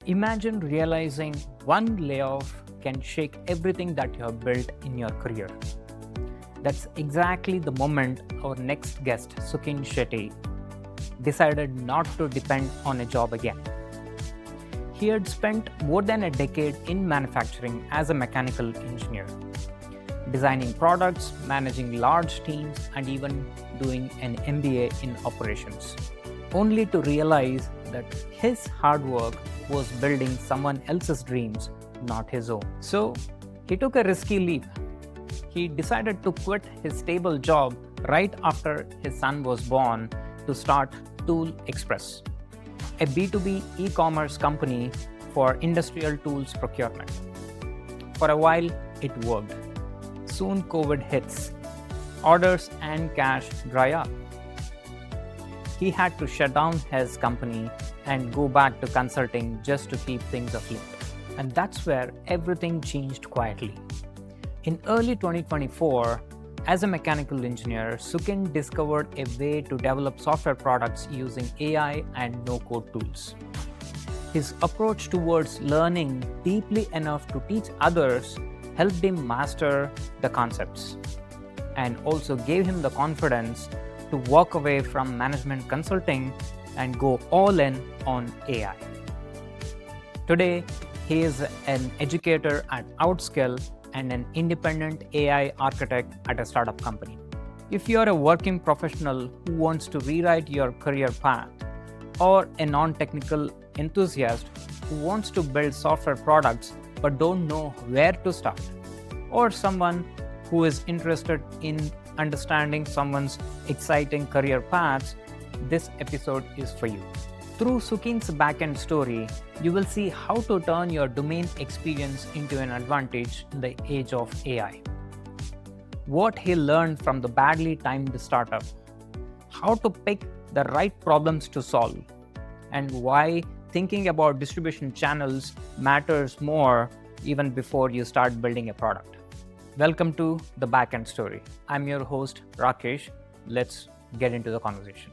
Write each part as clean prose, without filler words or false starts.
Imagine realizing one layoff can shake everything that you have built in your career. That's exactly the moment our next guest, Sukin Shetty, decided not to depend on a job again. He had spent more than a decade in manufacturing as a mechanical engineer, designing products, managing large teams, and even doing an MBA in operations, only to realize that his hard work was building someone else's dreams, not his own. So he took a risky leap. He decided to quit his stable job right after his son was born to start ToolXpress, a B2B e-commerce company for industrial tools procurement. For a while, it worked. Soon COVID hits. Orders and cash dry up. He had to shut down his company and go back to consulting just to keep things afloat. And that's where everything changed quietly. In early 2024, as a mechanical engineer, Sukin discovered a way to develop software products using AI and no-code tools. His approach towards learning deeply enough to teach others helped him master the concepts and also gave him the confidence to walk away from management consulting and go all in on AI. Today, he is an educator at Outskill and an independent AI architect at a startup company. If you are a working professional who wants to rewrite your career path, or a non-technical enthusiast who wants to build software products but don't know where to start, or someone who is interested in understanding someone's exciting career paths, this episode is for you. Through Sukin's Backend Story, you will see how to turn your domain experience into an advantage in the age of AI. What he learned from the badly timed startup, how to pick the right problems to solve, and why thinking about distribution channels matters more even before you start building a product. Welcome to the Backend Story. I'm your host, Rakesh. Let's get into the conversation.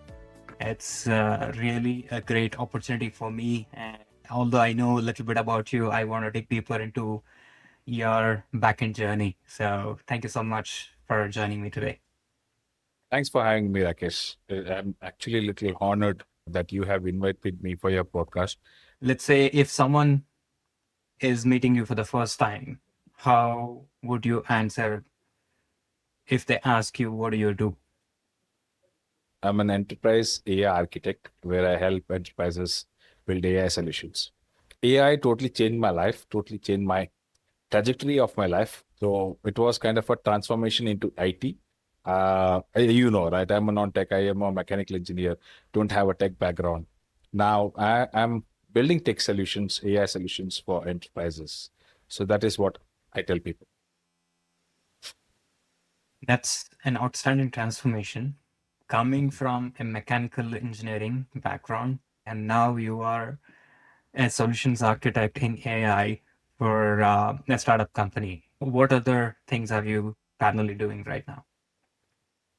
It's really a great opportunity for me. And although I know a little bit about you, I want to dig deeper into your backend journey. So thank you so much for joining me today. Thanks for having me, Rakesh. I'm actually a little honored that you have invited me for your podcast. Let's say if someone is meeting you for the first time, how would you answer if they ask you, what do you do? I'm an enterprise AI architect where I help enterprises build AI solutions. AI totally changed my life, totally changed my trajectory of my life. So it was kind of a transformation into IT. You know, right? I'm a non-tech. I am a mechanical engineer. Don't have a tech background. Now I'm building tech solutions, AI solutions for enterprises. So that is what I tell people. That's an outstanding transformation coming from a mechanical engineering background, and now you are a solutions architect in AI for a startup company. What other things are you parallelly doing right now?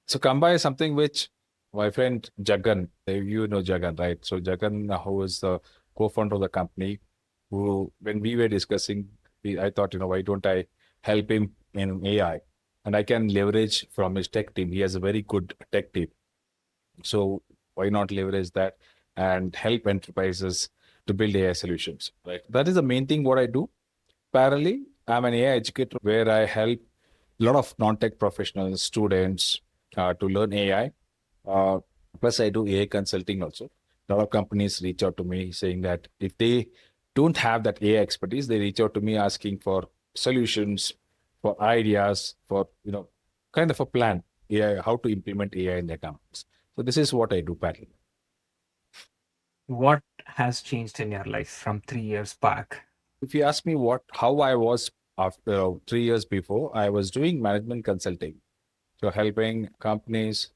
So Kamba is something which my friend Jagan, you know Jagan, right? So Jagan, who is the co-founder of the company, who when we were discussing, I thought, why don't I help him in AI? And I can leverage from his tech team. He has a very good tech team. So why not leverage that and help enterprises to build AI solutions, right? That is the main thing what I do. Parallelly, I'm an AI educator where I help a lot of non-tech professionals, students to learn AI. Plus, I do AI consulting also. A lot of companies reach out to me saying that if they don't have that AI expertise, they reach out to me asking for solutions, for ideas, for kind of a plan, AI, how to implement AI in their companies. So this is what I do parallel. What has changed in your life from 3 years back? If you ask me how I was after 3 years before, I was doing management consulting. So helping companies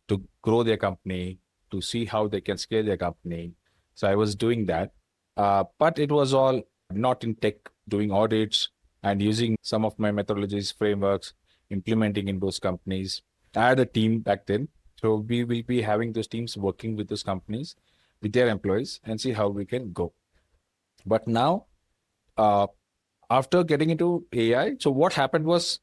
to grow their company, to see how they can scale their company. So I was doing that. But it was all not in tech, doing audits and using some of my methodologies, frameworks, implementing in those companies. I had a team back then. So we will be having those teams working with those companies, with their employees, and see how we can go. But now, uh, after getting into AI, so what happened was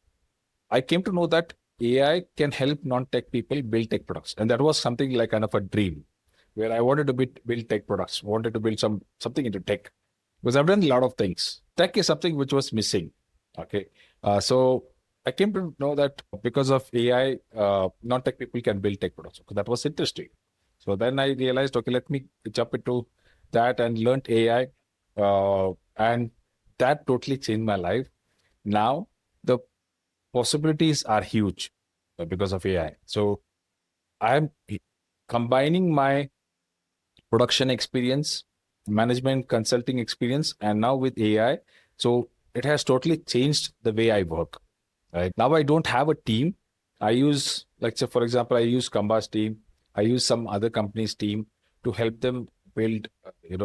I came to know that AI can help non-tech people build tech products, and that was something like kind of a dream, where I wanted to build tech products, wanted to build something into tech, because I've done a lot of things. Tech is something which was missing. Okay, so I came to know that because of AI, non-tech people can build tech products. Okay, that was interesting. So then I realized, okay, let me jump into that and learned AI, and that totally changed my life. Now the possibilities are huge because of AI. So I'm combining my production experience, management consulting experience, and now with AI. So it has totally changed the way I work. Right now, I don't have a team. I use, like, say, for example, I use Kamba's team. I use some other company's team to help them build,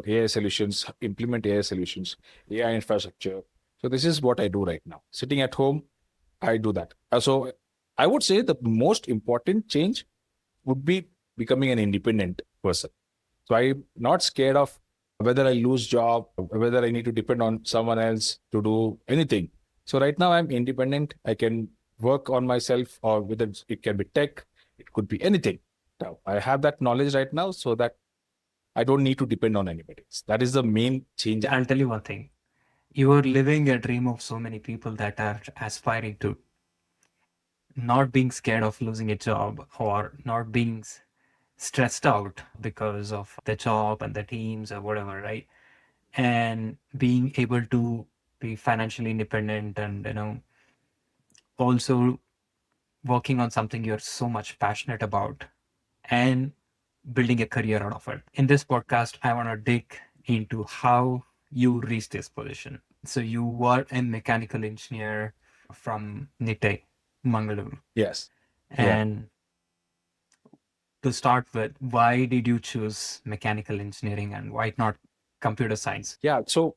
AI solutions, implement AI solutions, AI infrastructure. So this is what I do right now. Sitting at home, I do that. So I would say the most important change would be becoming an independent person. So I'm not scared of whether I lose job, whether I need to depend on someone else to do anything. So right now I'm independent. I can work on myself, or whether it can be tech, it could be anything. Now I have that knowledge right now, so that I don't need to depend on anybody. That is the main change. I'll tell you one thing. You are living a dream of so many people that are aspiring to not being scared of losing a job or not being stressed out because of the job and the teams or whatever, right? And being able to be financially independent and, also working on something you're so much passionate about and building a career out of it. In this podcast, I want to dig into how you reached this position. So you were a mechanical engineer from NITE, Mangalore. Yes. Yeah. And to start with, why did you choose mechanical engineering and why not computer science? Yeah. So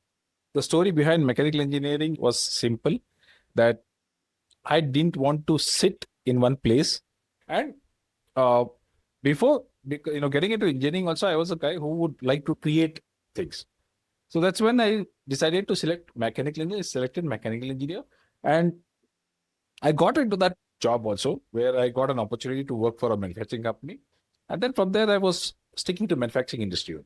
the story behind mechanical engineering was simple, that I didn't want to sit in one place. And uh, before, getting into engineering, also, I was a guy who would like to create things. So that's when I decided to select mechanical engineer, selected mechanical engineer. And I got into that job also, where I got an opportunity to work for a manufacturing company. And then from there, I was sticking to manufacturing industry.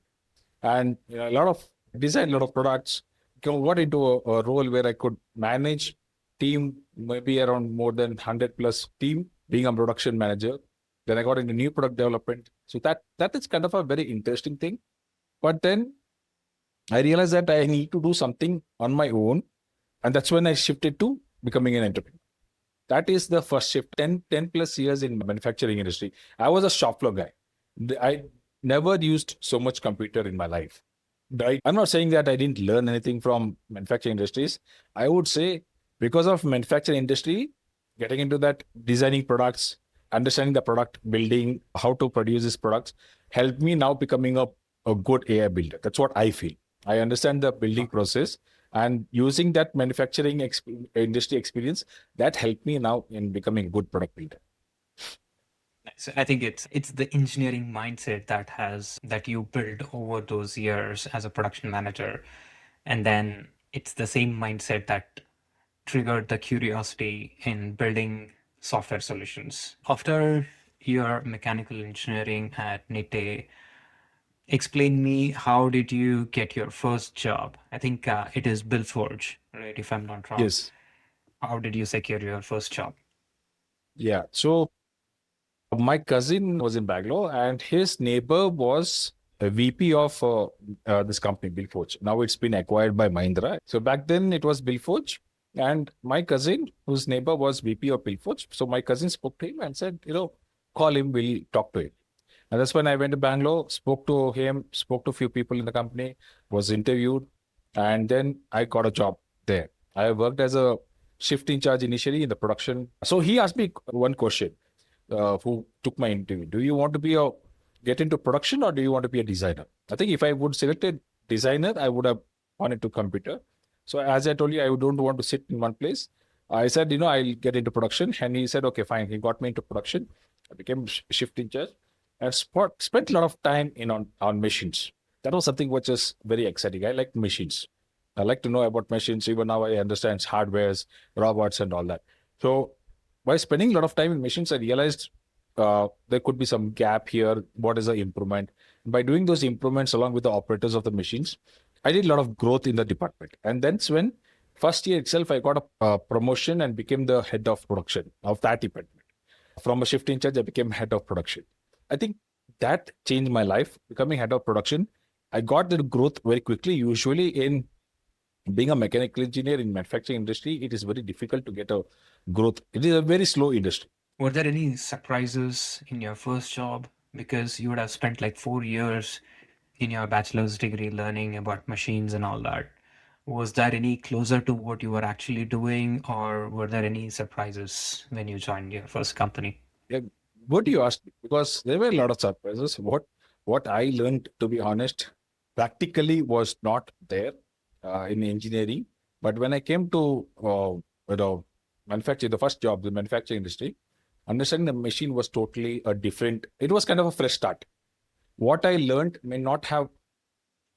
And a lot of design, a lot of products, got into a role where I could manage team, maybe around more than 100 plus team, being a production manager. Then I got into new product development. So that is kind of a very interesting thing. But then I realized that I need to do something on my own. And that's when I shifted to becoming an entrepreneur. That is the first shift. 10 plus years in manufacturing industry. I was a shop floor guy. I never used so much computer in my life. I'm not saying that I didn't learn anything from manufacturing industries. I would say because of manufacturing industry, getting into that, designing products, understanding the product, building, how to produce these products, helped me now becoming a good AI builder. That's what I feel. I understand the building process, and using that manufacturing industry experience, that helped me now in becoming a good product builder. So I think it's the engineering mindset that you build over those years as a production manager, and then it's the same mindset that triggered the curiosity in building software solutions. After your mechanical engineering at NITE, explain me, how did you get your first job? I think it is Bill Forge, right? If I'm not wrong. Yes. How did you secure your first job? Yeah. So my cousin was in Bangalore, and his neighbor was a VP of this company, Bill Forge. Now it's been acquired by Mahindra. So back then it was Bill Forge, and my cousin, whose neighbor was VP of Bill Forge. So my cousin spoke to him and said, call him, we'll talk to him. And that's when I went to Bangalore, spoke to him, spoke to a few people in the company, was interviewed, and then I got a job there. I worked as a shift in charge initially in the production. So he asked me one question, who took my interview. Do you want to get into production, or do you want to be a designer? I think if I would select a designer, I would have gone into computer. So as I told you, I don't want to sit in one place. I said, I'll get into production. And he said, okay, fine. He got me into production. I became shift in charge and spent a lot of time on machines. That was something which is very exciting. I like machines. I like to know about machines. Even now I understand hardwares, robots and all that. So by spending a lot of time in machines, I realized there could be some gap here. What is the improvement? By doing those improvements along with the operators of the machines, I did a lot of growth in the department. And that's when first year itself, I got a promotion and became the head of production of that department. From a shift in charge, I became head of production. I think that changed my life. Becoming head of production, I got the growth very quickly. Usually in being a mechanical engineer in manufacturing industry, it is very difficult to get a growth. It is a very slow industry. Were there any surprises in your first job? Because you would have spent like 4 years in your bachelor's degree learning about machines and all that. Was that any closer to what you were actually doing, or were there any surprises when you joined your first company? Yeah, what do you ask? Because there were a lot of surprises. What I learned, to be honest, practically was not there in engineering. But when I came to manufacturing, the first job, the manufacturing industry, understanding the machine was totally a different. It was kind of a fresh start. What I learned may not have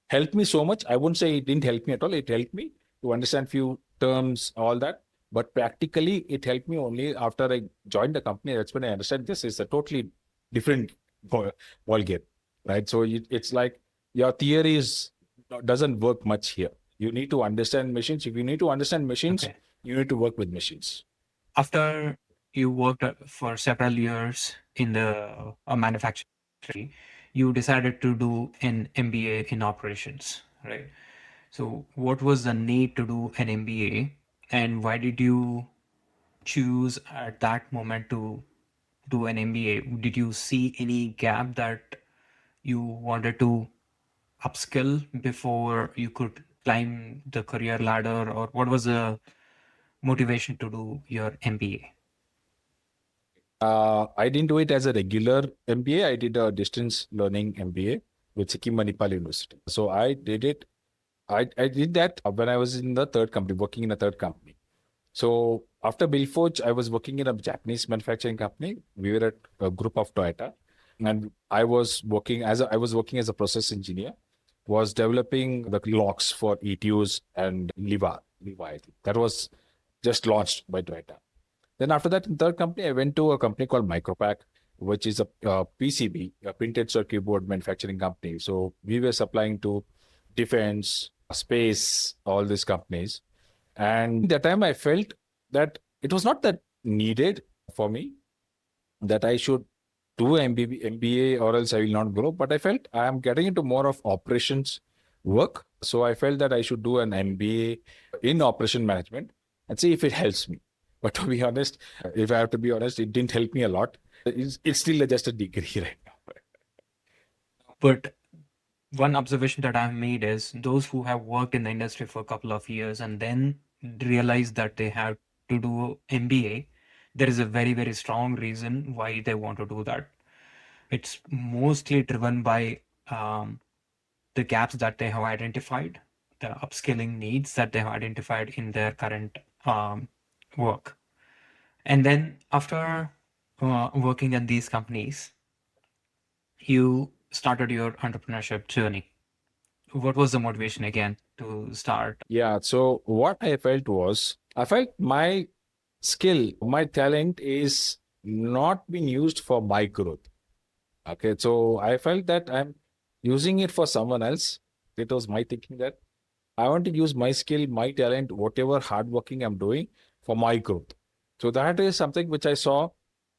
helped me so much. I wouldn't say it didn't help me at all. It helped me to understand few terms, all that. But practically, it helped me only after I joined the company. That's when I understand this is a totally different ball game, right? So it's like your theory doesn't work much here. You need to understand machines. If you need to understand machines, Okay. you need to work with machines. After you worked for several years in the manufacturing industry, you decided to do an MBA in operations, right? So, what was the need to do an MBA, and why did you choose at that moment to do an MBA? Did you see any gap that you wanted to upskill before you could climb the career ladder, or what was the motivation to do your MBA? I didn't do it as a regular MBA. I did a distance learning MBA with Sikkim Manipal University. So I did it. I did that when I was in the third company, working in a third company. So after Billforge, I was working in a Japanese manufacturing company. We were at a group of Toyota, and I was working as a process engineer. Was developing the locks for ETUs and Levi. I think. That was just launched by Toyota. Then after that, in third company, I went to a company called Micropack, which is a PCB, a printed circuit board manufacturing company. So we were supplying to defense, space, all these companies. And that time I felt that it was not that needed for me that I should do MBA or else I will not grow. But I felt I am getting into more of operations work. So I felt that I should do an MBA in operation management and see if it helps me. But to be honest, if I have to be honest, it didn't help me a lot. It's still just a degree right now. But one observation that I've made is those who have worked in the industry for a couple of years and then realize that they have to do MBA, there is a very, very strong reason why they want to do that. It's mostly driven by the gaps that they have identified, the upskilling needs that they have identified in their current work. And then after working at these companies, you started your entrepreneurship journey. What was the motivation again to start? Yeah. So what I felt was, I felt my skill, my talent is not being used for my growth. Okay. So I felt that I'm using it for someone else. It was my thinking that I want to use my skill, my talent, whatever hard working I'm doing for my growth. So that is something which I saw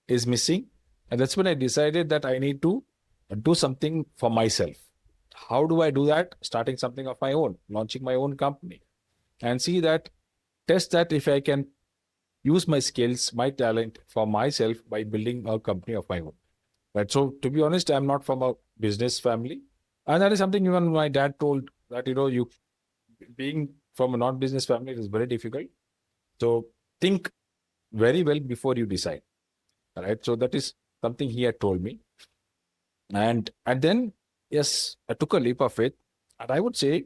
is missing. And that's when I decided that I need to do something for myself. How do I do that? Starting something of my own, launching my own company, and see that, test that if I can use my skills, my talent for myself by building a company of my own. Right. So to be honest, I'm not from a business family. And that is something even my dad told that, you being from a non-business family is very difficult. So think very well before you decide. All right. So that is something he had told me. And then yes, I took a leap of faith. And I would say,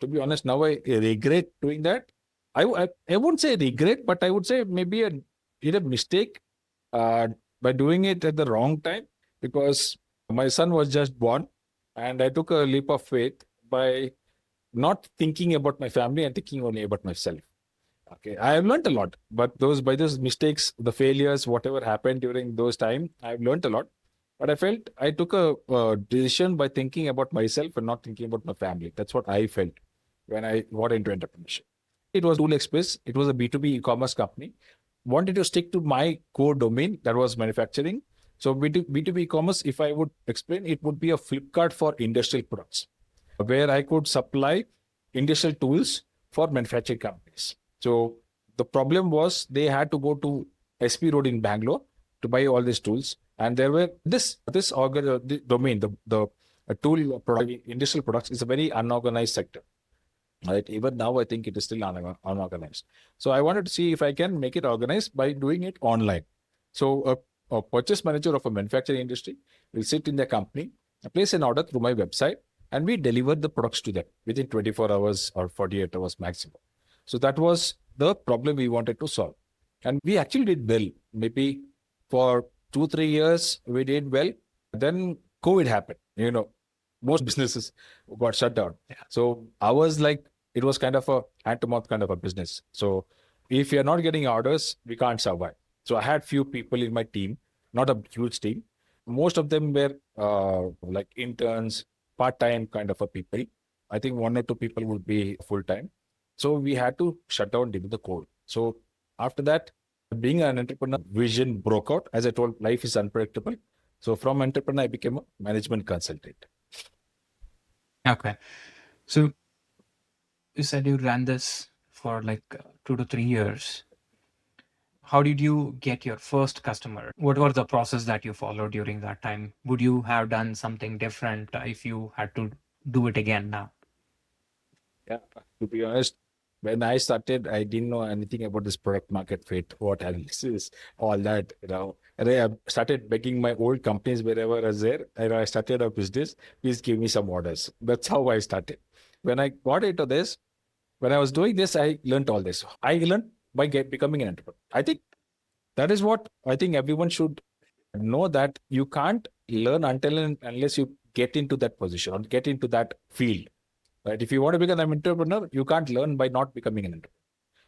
to be honest, now I regret doing that. I won't say regret, but I would say maybe did a mistake by doing it at the wrong time, because my son was just born And I took a leap of faith by not thinking about my family and thinking only about myself. Okay, I have learned a lot, but those mistakes, the failures, whatever happened during those time, I've learned a lot. But I felt I took a decision by thinking about myself and not thinking about my family. That's what I felt when I got into entrepreneurship. It was ToolXpress. It was a B2B e-commerce company. Wanted to stick to my core domain, that was manufacturing. So B2B e-commerce, if I would explain, it would be a Flipkart for industrial products, where I could supply industrial tools for manufacturing companies. So the problem was they had to go to SP Road in Bangalore to buy all these tools, and there were the domain, the tool product, industrial products is a very unorganized sector. Right, even now I think it is still unorganized. So I wanted to see if I can make it organized by doing it online. So a purchase manager of a manufacturing industry will sit in their company, place an order through my website, and we deliver the products to them within 24 hours or 48 hours maximum. So that was the problem we wanted to solve. And we actually did well. Maybe for 2-3 years, we did well. Then COVID happened. Most businesses got shut down. Yeah. So ours, like, it was kind of a hand-to-mouth kind of a business. So if you're not getting orders, we can't survive. So I had few people in my team, not a huge team. Most of them were like interns, part-time kind of a people. I think 1 or 2 people would be full-time. So we had to shut down due to the code. So after that, being an entrepreneur, vision broke out. As I told, life is unpredictable. So from entrepreneur, I became a management consultant. Okay. So you said you ran this for like 2 to 3 years. How did you get your first customer? What was the process that you followed during that time? Would you have done something different if you had to do it again now? Yeah, to be honest, when I started, I didn't know anything about this product market fit, what analysis, all that, And I started begging my old companies wherever I was there. I started a business, please give me some orders. That's how I started. When I got into this, when I was doing this, I learned all this. I learned by becoming an entrepreneur. I think that is what I think everyone should know, that you can't learn unless you get into that position or get into that field. Right? If you want to become an entrepreneur, you can't learn by not becoming an entrepreneur.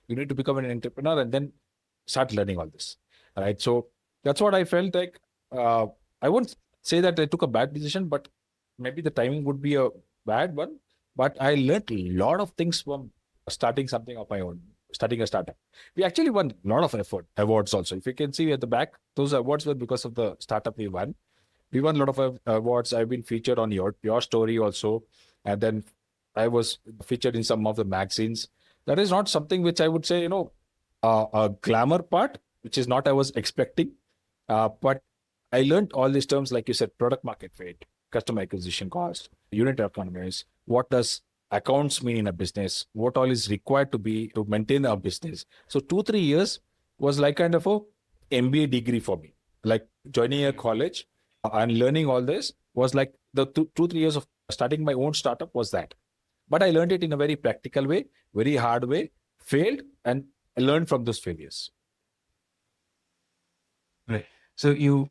You need to become an entrepreneur and then start learning all this. Right? So that's what I felt like. I won't say that I took a bad decision, but maybe the timing would be a bad one. But I learned a lot of things from starting something of my own, starting a startup. We actually won a lot of awards also. If you can see at the back, those awards were because of the startup we won. We won a lot of awards. I've been featured on your story also. And then I was featured in some of the magazines. That is not something which I would say, a glamour part, which is not I was expecting. But I learned all these terms, like you said, product market fit, customer acquisition cost, unit economics. What does accounts mean in a business? What all is required to maintain a business? So 2-3 years was like kind of a MBA degree for me. Like joining a college and learning all this was like the 2-3 years of starting my own startup was that. But I learned it in a very practical way, very hard way, failed, and I learned from those failures. Right. So you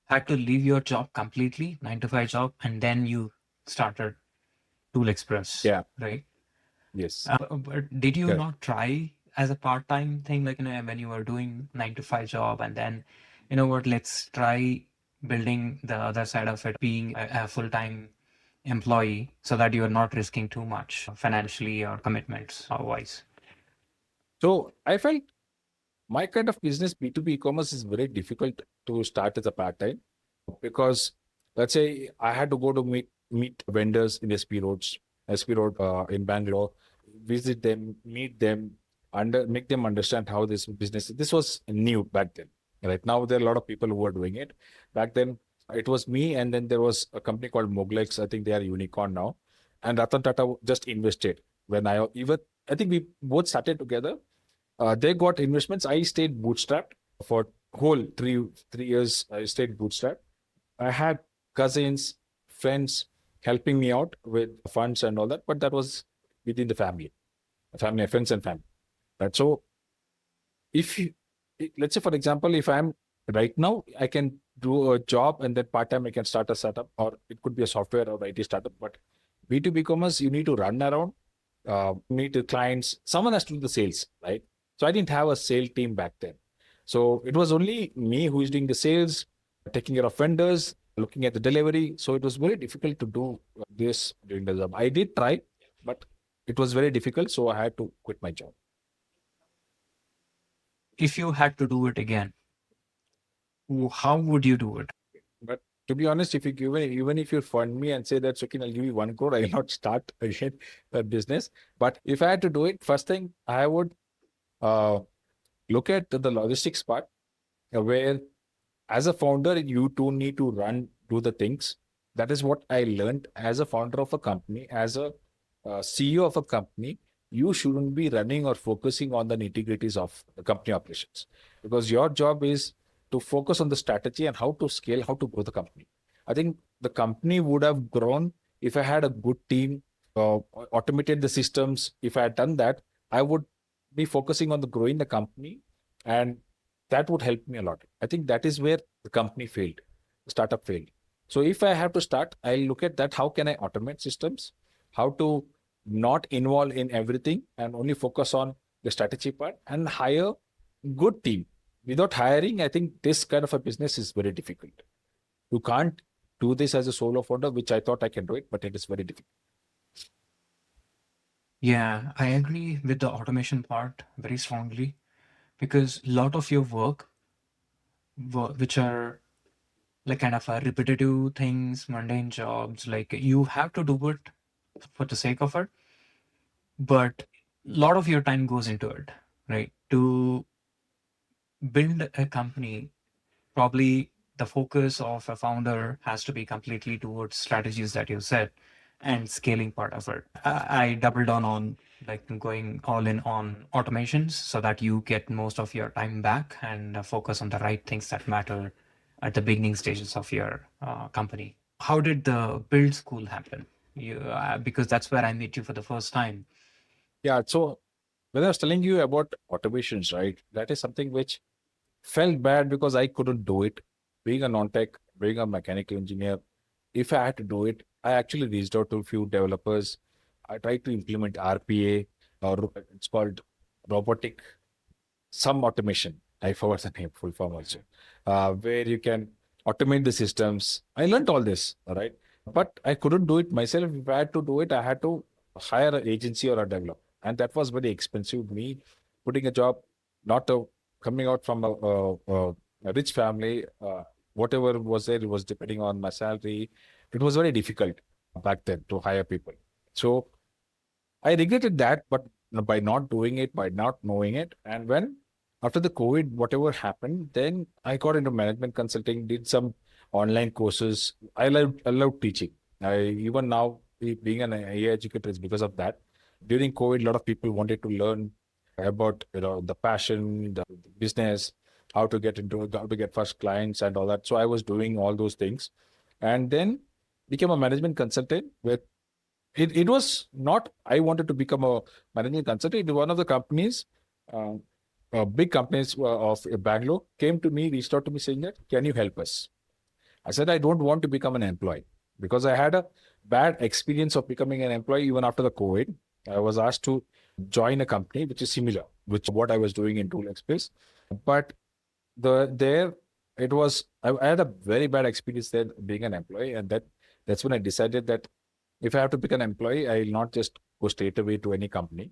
had to leave your job completely, 9 to 5 job, and then you started ToolXpress. Yeah. Right. Yes. But did you Correct. not try as a part-time thing, like, when you were doing 9 to 5 job, and then, let's try building the other side of it, being a full-time employee, so that you are not risking too much financially or commitments otherwise? So I felt my kind of business, B2B e-commerce, is very difficult to start as a part-time, because let's say I had to go to meet vendors in SP Road in Bangalore, visit them, meet them, make them understand how this business. This was new back then. Right now, there are a lot of people who are doing it. Back then, it was me, and then there was a company called Moglex. I think they are unicorn now, and Ratan Tata just invested. I think we both started together. They got investments. I stayed bootstrapped for whole three years. I stayed bootstrapped. I had cousins, friends helping me out with funds and all that, but that was within the family, friends and family. Right. So if you, let's say, for example, if I'm right now, I can do a job and then part-time I can start a startup, or it could be a software or IT startup. But B2B commerce, you need to run around, meet the clients. Someone has to do the sales, right? So I didn't have a sales team back then. So it was only me who is doing the sales, taking care of vendors, looking at the delivery. So it was very difficult to do this during the job. I did try, but it was very difficult. So I had to quit my job. If you had to do it again, how would you do it? But to be honest, if you give even if you fund me and say that, Sukin, I'll give you 1 crore, I'll not start again a business. But if I had to do it, first thing I would look at the logistics part, where as a founder, you too need to do the things. That is what I learned as a founder of a company, as a CEO of a company. You shouldn't be running or focusing on the nitty-gritties of the company operations, because your job is to focus on the strategy and how to scale, how to grow the company. I think the company would have grown if I had a good team, automated the systems. If I had done that, I would be focusing on the growing the company, and that would help me a lot. I think that is where the company failed, the startup failed. So if I have to start, I'll look at that. How can I automate systems? How to not involve in everything and only focus on the strategy part and hire good team. Without hiring, I think this kind of a business is very difficult. You can't do this as a solo founder, which I thought I can do it, but it is very difficult. Yeah, I agree with the automation part very strongly because a lot of your work, which are like kind of repetitive things, mundane jobs, like you have to do it for the sake of it, but a lot of your time goes into it, right? To build a company, probably the focus of a founder has to be completely towards strategies that you set and scaling part of it. I doubled on like going all in on automations so that you get most of your time back and focus on the right things that matter at the beginning stages of your company. How did the build school happen? Because that's where I met you for the first time. Yeah. So when I was telling you about automations, right, that is something which felt bad because I couldn't do it. Being a non-tech, being a mechanical engineer, if I had to do it, I actually reached out to a few developers. I tried to implement RPA, or it's called robotic some automation. I forgot the name, full form also, where you can automate the systems. I learned all this, all right, but I couldn't do it myself. If I had to do it, I had to hire an agency or a developer, and that was very expensive. Me putting a job, not coming out from a rich family, whatever was there, it was depending on my salary. It was very difficult back then to hire people. So I regretted that, but by not doing it, by not knowing it, and when after the COVID, whatever happened, then I got into management consulting, did some online courses. I love teaching. I even now being an AI educator is because of that. During COVID, a lot of people wanted to learn about the passion, the business, how to get into how to get first clients and all that. So I was doing all those things, and then became a management consultant with it was not, I wanted to become a management consultant. One of the companies, uh, big companies of Bangalore came to me, reached out to me saying that, can you help us? I said, I don't want to become an employee because I had a bad experience of becoming an employee even after the COVID. I was asked to join a company which is similar, which what I was doing in ToolXpress. But there it was, I had a very bad experience there being an employee. And that's when I decided that if I have to pick an employee, I'll not just go straight away to any company.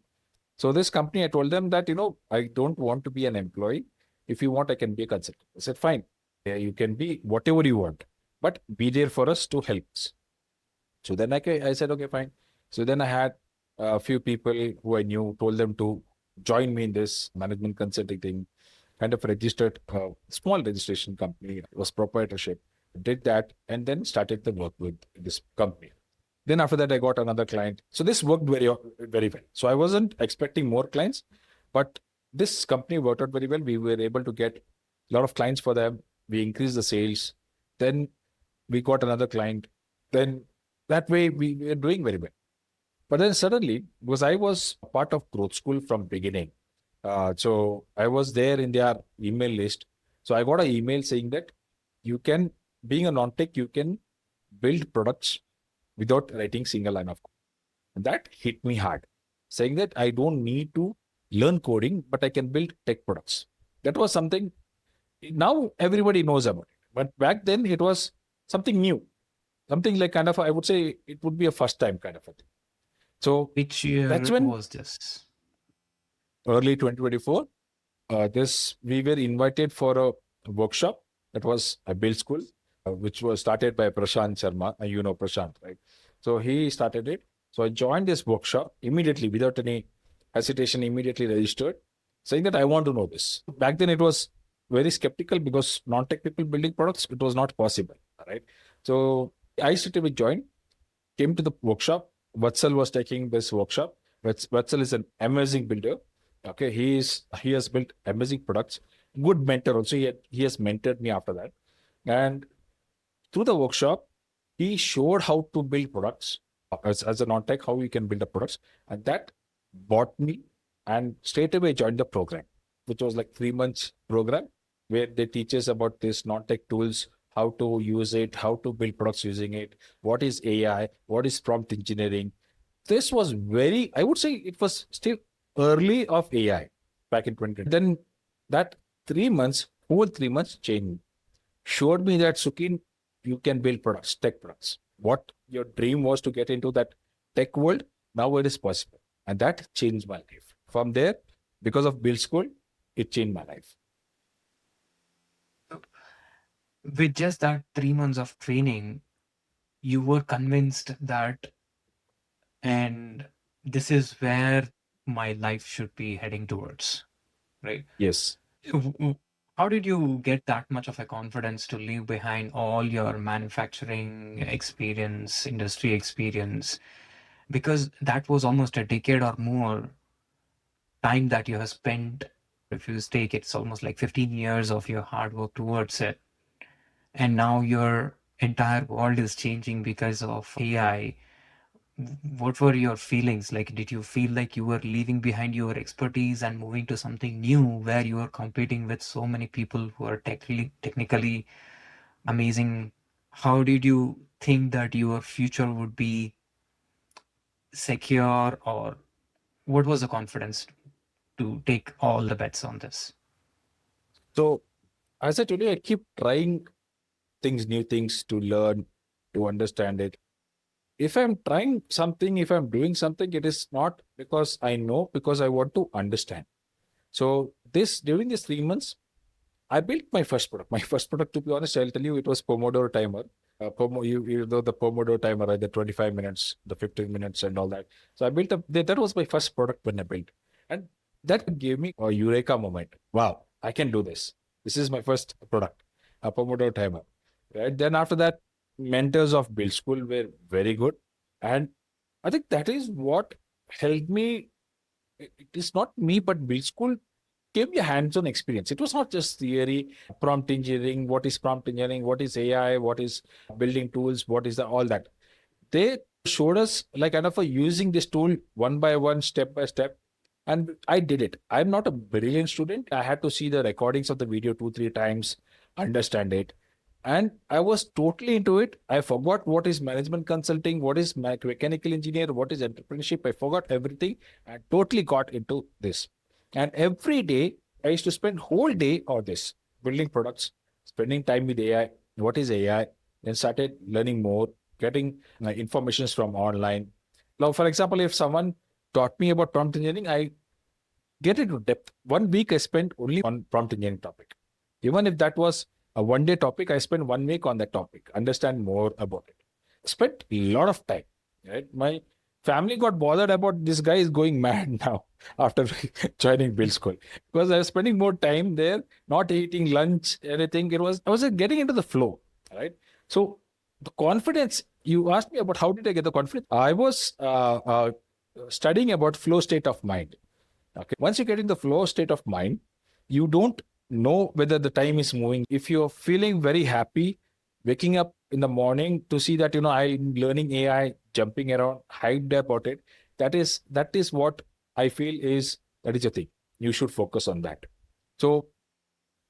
So this company, I told them that, I don't want to be an employee. If you want, I can be a consultant. I said, fine, yeah, you can be whatever you want, but be there for us to help us. So then I said, okay, fine. So then I had a few people who I knew, told them to join me in this management consulting thing, kind of registered a small registration company. It was proprietorship. Did that and then started the work with this company. Then after that, I got another client. So this worked very well. So I wasn't expecting more clients, but this company worked out very well. We were able to get a lot of clients for them. We increased the sales. Then we got another client. Then that way we were doing very well. But then suddenly, because I was a part of growth school from beginning, so I was there in their email list. So I got an email saying that being a non-tech, you can build products without writing single line of code. And that hit me hard, saying that I don't need to learn coding, but I can build tech products. That was something now everybody knows about it. But back then it was something new, something like kind of, I would say it would be a first time kind of a thing. So Which year that's when was this? early 2024, we were invited for a workshop that was a build school, which was started by Prashant Sharma. You know Prashant, right? So he started it. So I joined this workshop immediately without any hesitation, immediately registered, saying that I want to know this. Back then it was very skeptical because non-tech people building products, it was not possible, right? So I straight away joined, came to the workshop. Vatsal was taking this workshop. Vatsal is an amazing builder. Okay, he has built amazing products. Good mentor also. He has mentored me after that. And through the workshop, he showed how to build products as a non-tech, how you can build the products. And that bought me and straight away joined the program, which was like 3 months program where they teach us about this non-tech tools, how to use it, how to build products using it, what is AI, what is prompt engineering. This was very, I would say it was still early of AI back in 2020. Then that 3 months, whole 3 months changed, showed me that Sukin, you can build products, tech products. What your dream was to get into that tech world, now it is possible. And that changed my life. From there, because of Build School, it changed my life. With just that 3 months of training, you were convinced that, and this is where my life should be heading towards, right? Yes. How did you get that much of a confidence to leave behind all your manufacturing experience, industry experience? Because that was almost a decade or more time that you have spent. If you take it, it's almost like 15 years of your hard work towards it. And now your entire world is changing because of AI. What were your feelings? Like, did you feel like you were leaving behind your expertise and moving to something new where you are competing with so many people who are technically amazing? How did you think that your future would be secure, or what was the confidence to take all the bets on this? So as I told you, I keep trying new things to learn, to understand it. If I'm trying something, if I'm doing something, it is not because I know, because I want to understand. So during these 3 months, I built my first product. My first product, to be honest, I'll tell you, it was Pomodoro timer. You know the Pomodoro timer, right? The 25 minutes, the 15 minutes, and all that. So I built that was my first product when I built, and that gave me a eureka moment. Wow, I can do this. This is my first product, a Pomodoro timer. Right. Then after that, mentors of Build School were very good, and I think that is what helped me. It is not me, but Build School gave me a hands-on experience. It was not just theory, prompt engineering, what is prompt engineering, what is AI, what is building tools, what is all that. They showed us like kind of using this tool one by one, step by step. And I did it. I'm not a brilliant student. I had to see the recordings of the video 2, 3 times, understand it. And I was totally into it. I forgot what is management consulting, what is mechanical engineer, what is entrepreneurship. I forgot everything and totally got into this. And every day I used to spend whole day on this, building products, spending time with AI. What is AI? Then started learning more, getting informations from online. Now, for example, if someone taught me about prompt engineering, I get into depth. 1 week I spent only on prompt engineering topic. Even if that was a 1 day topic, I spent 1 week on that topic, understand more about it. Spent a lot of time. Right? My family got bothered about this guy is going mad now after joining Build School because I was spending more time there, not eating lunch, anything. I was getting into the flow, right? So the confidence, you asked me about how did I get the confidence? I was studying about flow state of mind. Okay. Once you get in the flow state of mind, you don't know whether the time is moving. If you're feeling very happy, waking up in the morning to see that, I'm learning AI, jumping around, hyped about it. That is what I feel that is your thing. You should focus on that. So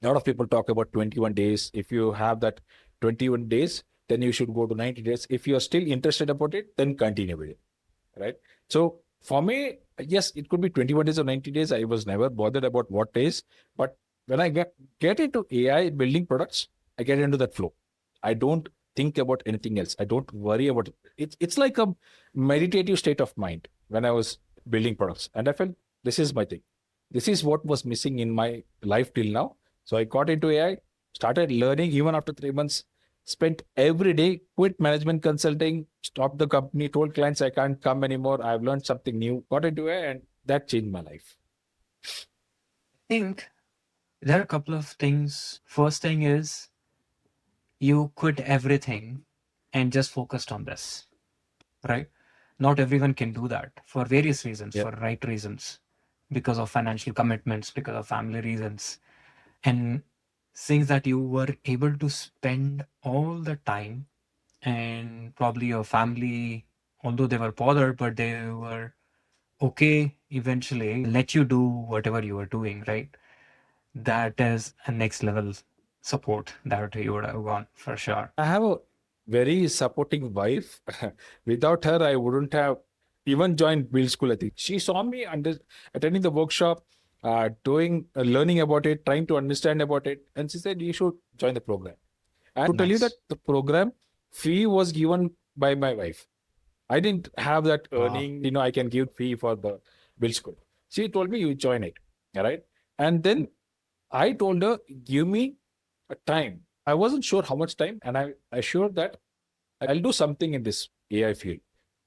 A lot of people talk about 21 days. If you have that 21 days, then you should go to 90 days. If you're still interested about it, then continue with it. Right. So for me, yes, it could be 21 days or 90 days. I was never bothered about what days. But when I get into AI building products, I get into that flow. I don't think about anything else. I don't worry about it. It's like a meditative state of mind when I was building products. And I felt this is my thing. This is what was missing in my life till now. So I got into AI, started learning even after 3 months, spent every day, quit management consulting, stopped the company, told clients I can't come anymore. I've learned something new, got into AI, and that changed my life. I think there are a couple of things. First thing is you quit everything and just focused on this, right? Not everyone can do that for various reasons, Yeah. for right reasons, because of financial commitments, because of family reasons. And things that you were able to spend all the time, and probably your family, although they were bothered, but they were okay eventually, let you do whatever you were doing, right? That is a next level support that you would have gone for sure. I have a very supporting wife. Without her, I wouldn't have even joined build school. I think she saw me attending the workshop, doing learning about it, trying to understand about it, and she said you should join the program. And to tell you that Nice. the program fee was given by my wife. I didn't have that Wow. earning, I can give fee for the build school. She told me you join it. All right. And then I told her, give me a time. I wasn't sure how much time, and I assured that I'll do something in this AI field.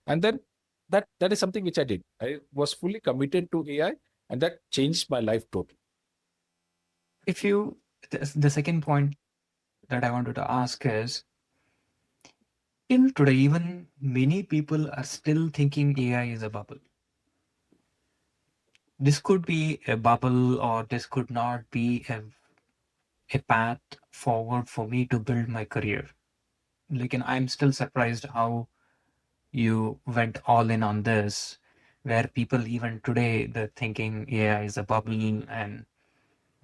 And then that is something which I did. I was fully committed to AI, and that changed my life totally. If you, the second point that I wanted to ask is, till today, even many people are still thinking AI is a bubble. This could be a bubble, or this could not be a path forward for me to build my career. Like, and I'm still surprised how you went all in on this, where people even today they're thinking AI is a bubble and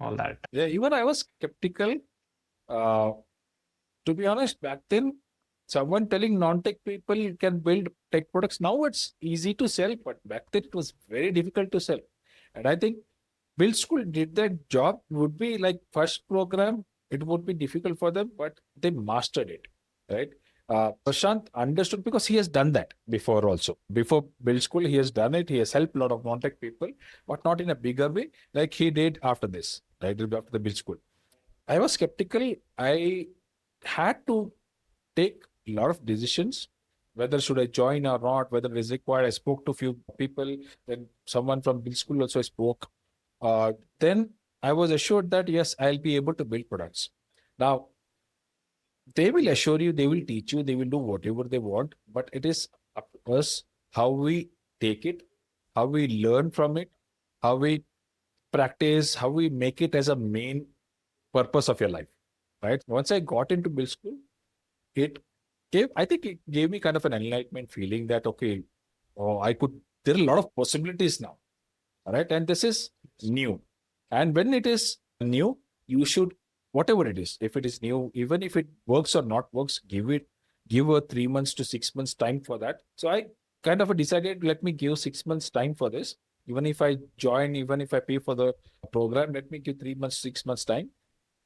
all that. Yeah, even I was skeptical. Uh, to be honest, back then, someone telling non-tech people can build tech products. Now it's easy to sell, but back then it was very difficult to sell. And I think Build School did that job. Would be like first program. It would be difficult for them, but they mastered it, right? Prashant understood because he has done that before also. Before Build School, he has done it. He has helped a lot of non-tech people, but not in a bigger way like he did after this, right? After the Build School. I was skeptical. I had to take a lot of decisions whether should I join or not, whether it is required. I spoke to a few people. Then someone from Build School also spoke. Then I was assured that yes, I'll be able to build products. Now they will assure you, they will teach you, they will do whatever they want, but it is up to us how we take it, how we learn from it, how we practice, how we make it as a main purpose of your life. Right. Once I got into Build School, it I think it gave me kind of an enlightenment feeling that, okay, oh, there are a lot of possibilities now. All right. And this is new. And when it is new, you should, whatever it is, if it is new, even if it works or not works, give a 3 months to 6 months time for that. So I kind of decided, let me give 6 months time for this. Even if I join, even if I pay for the program, let me give 3 months, 6 months time.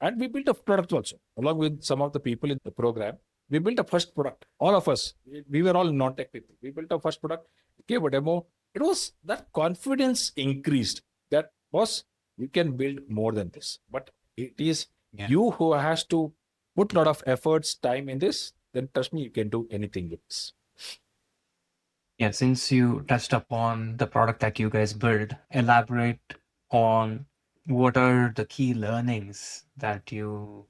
And we built a product also, along with some of the people in the program. We built a first product. All of us, we were all non-tech people. We built a first product, gave a demo. It was that confidence increased. That was, you can build more than this. But it is you who has to put a lot of efforts, time in this. Then trust me, you can do anything with this. Yeah, since you touched upon the product that you guys build, elaborate on what are the key learnings that you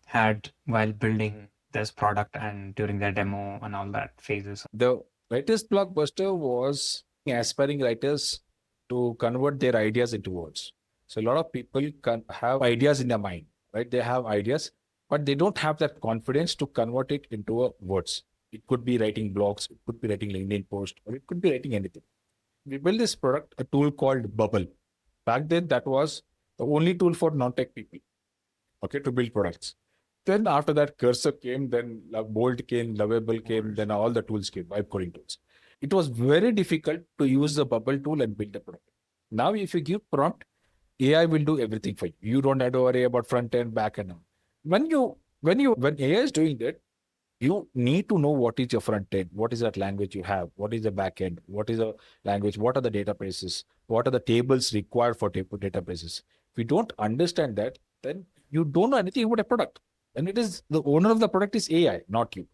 had while building this product and during the demo and all that phases. The latest blockbuster was aspiring writers to convert their ideas into words. So a lot of people can have ideas in their mind, right? They have ideas, but they don't have that confidence to convert it into words. It could be writing blogs, it could be writing LinkedIn post, or it could be writing anything. We built this product, a tool called Bubble. Back then, that was the only tool for non-tech people. okay, to build products. Then after that, Cursor came, then Bolt came, Lovable came, then all the tools came, vibe coding tools. It was very difficult to use the bubble tool and build a product. Now, if you give prompt, AI will do everything for you. You don't have to worry about front end, back end. When AI is doing that, you need to know what is your front end, what is that language you have, what is the back end, what is the language, what are the databases, what are the tables required for databases. If you don't understand that, then you don't know anything about a product. And it is the owner of the product is AI, not you.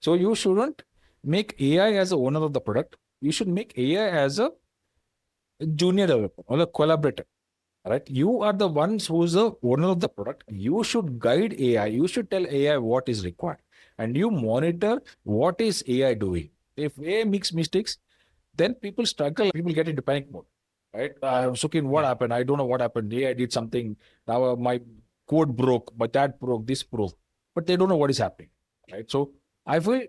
So you shouldn't make AI as the owner of the product. You should make AI as a junior developer or a collaborator. Right? You are the ones who's the owner of the product. You should guide AI. You should tell AI what is required. And you monitor what is AI doing. If AI makes mistakes, then people struggle. People get into panic mode. Right? Sukin, what happened? I don't know what happened. AI did something. Now my code broke, but that broke, this broke. But they don't know what is happening. Right? So I feel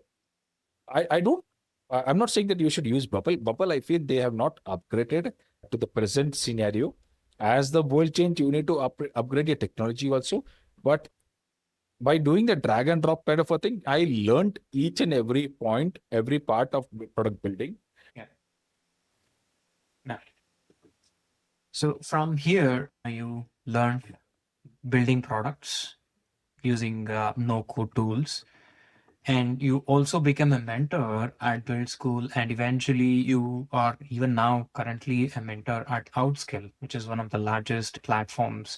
I don't I'm not saying that you should use Bubble. Bubble, I feel they have not upgraded to the present scenario. As the world change, you need to upgrade your technology also. But by doing the drag and drop kind of a thing, I learned each and every point, every part of product building. Yeah. Now, so from here, you learn building products using no-code tools. And you also become a mentor at Build School, and eventually you are even now currently a mentor at Outskill, which is one of the largest platforms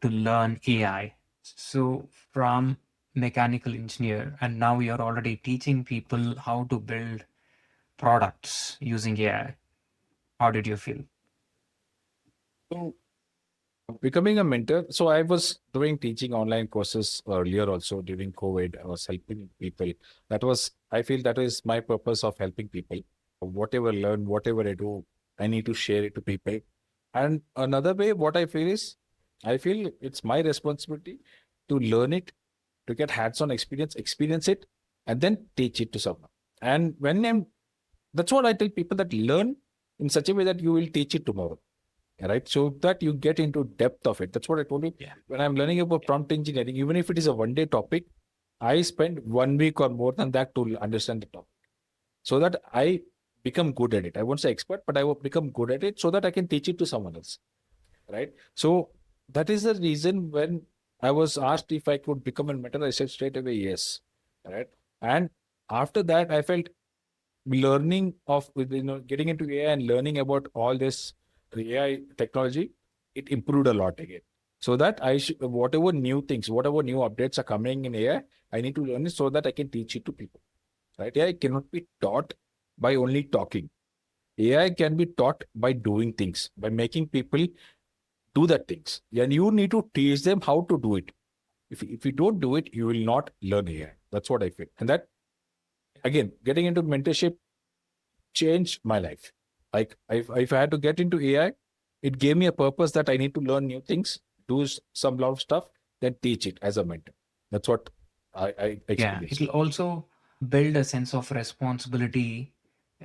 to learn AI. So from mechanical engineer, and now you're already teaching people how to build products using AI. How did you feel? So becoming a mentor. So I was doing teaching online courses earlier also during COVID. I was helping people. I feel that is my purpose of helping people. Whatever I learn, whatever I do, I need to share it to people. And another way, what I feel it's my responsibility to learn it, to get hands-on experience it, and then teach it to someone. And that's what I tell people, that learn in such a way that you will teach it tomorrow, right? So that you get into depth of it. That's what I told you. Yeah. When I'm learning about prompt engineering, even if it is a one-day topic, I spend 1 week or more than that to understand the topic, so that I become good at it. I won't say expert, but I will become good at it so that I can teach it to someone else, right? So that is the reason when I was asked if I could become a mentor, I said straight away yes, right? And after that, I felt learning of getting into AI and learning about all this AI technology, it improved a lot again. So that whatever new things, whatever new updates are coming in AI, I need to learn it so that I can teach it to people. Right? AI cannot be taught by only talking. AI can be taught by doing things, by making people do that things. And you need to teach them how to do it. If you don't do it, you will not learn AI. That's what I feel. And that, again, getting into mentorship changed my life. Like if I had to get into AI, it gave me a purpose that I need to learn new things, do some lot of stuff, then teach it as a mentor. That's what I Yeah, experienced. it'll also build a sense of responsibility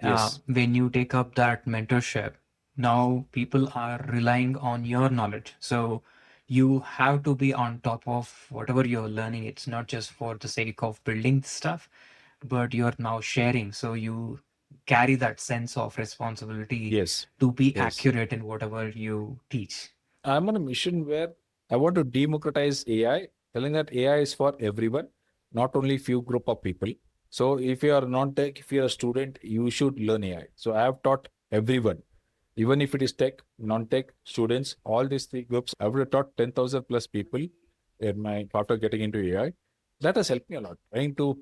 Yes. when you take up that mentorship. Now people are relying on your knowledge. So you have to be on top of whatever you're learning. It's not just for the sake of building stuff, but you're now sharing. So you carry that sense of responsibility Yes. to be Yes. accurate in whatever you teach. I'm on a mission where I want to democratize AI, telling that AI is for everyone, not only few group of people. So if you are non-tech, if you're a student, you should learn AI. So I have taught everyone, even if it is tech, non-tech, students, all these three groups. I would have taught 10,000 plus people in my after getting into AI. That has helped me a lot. Trying to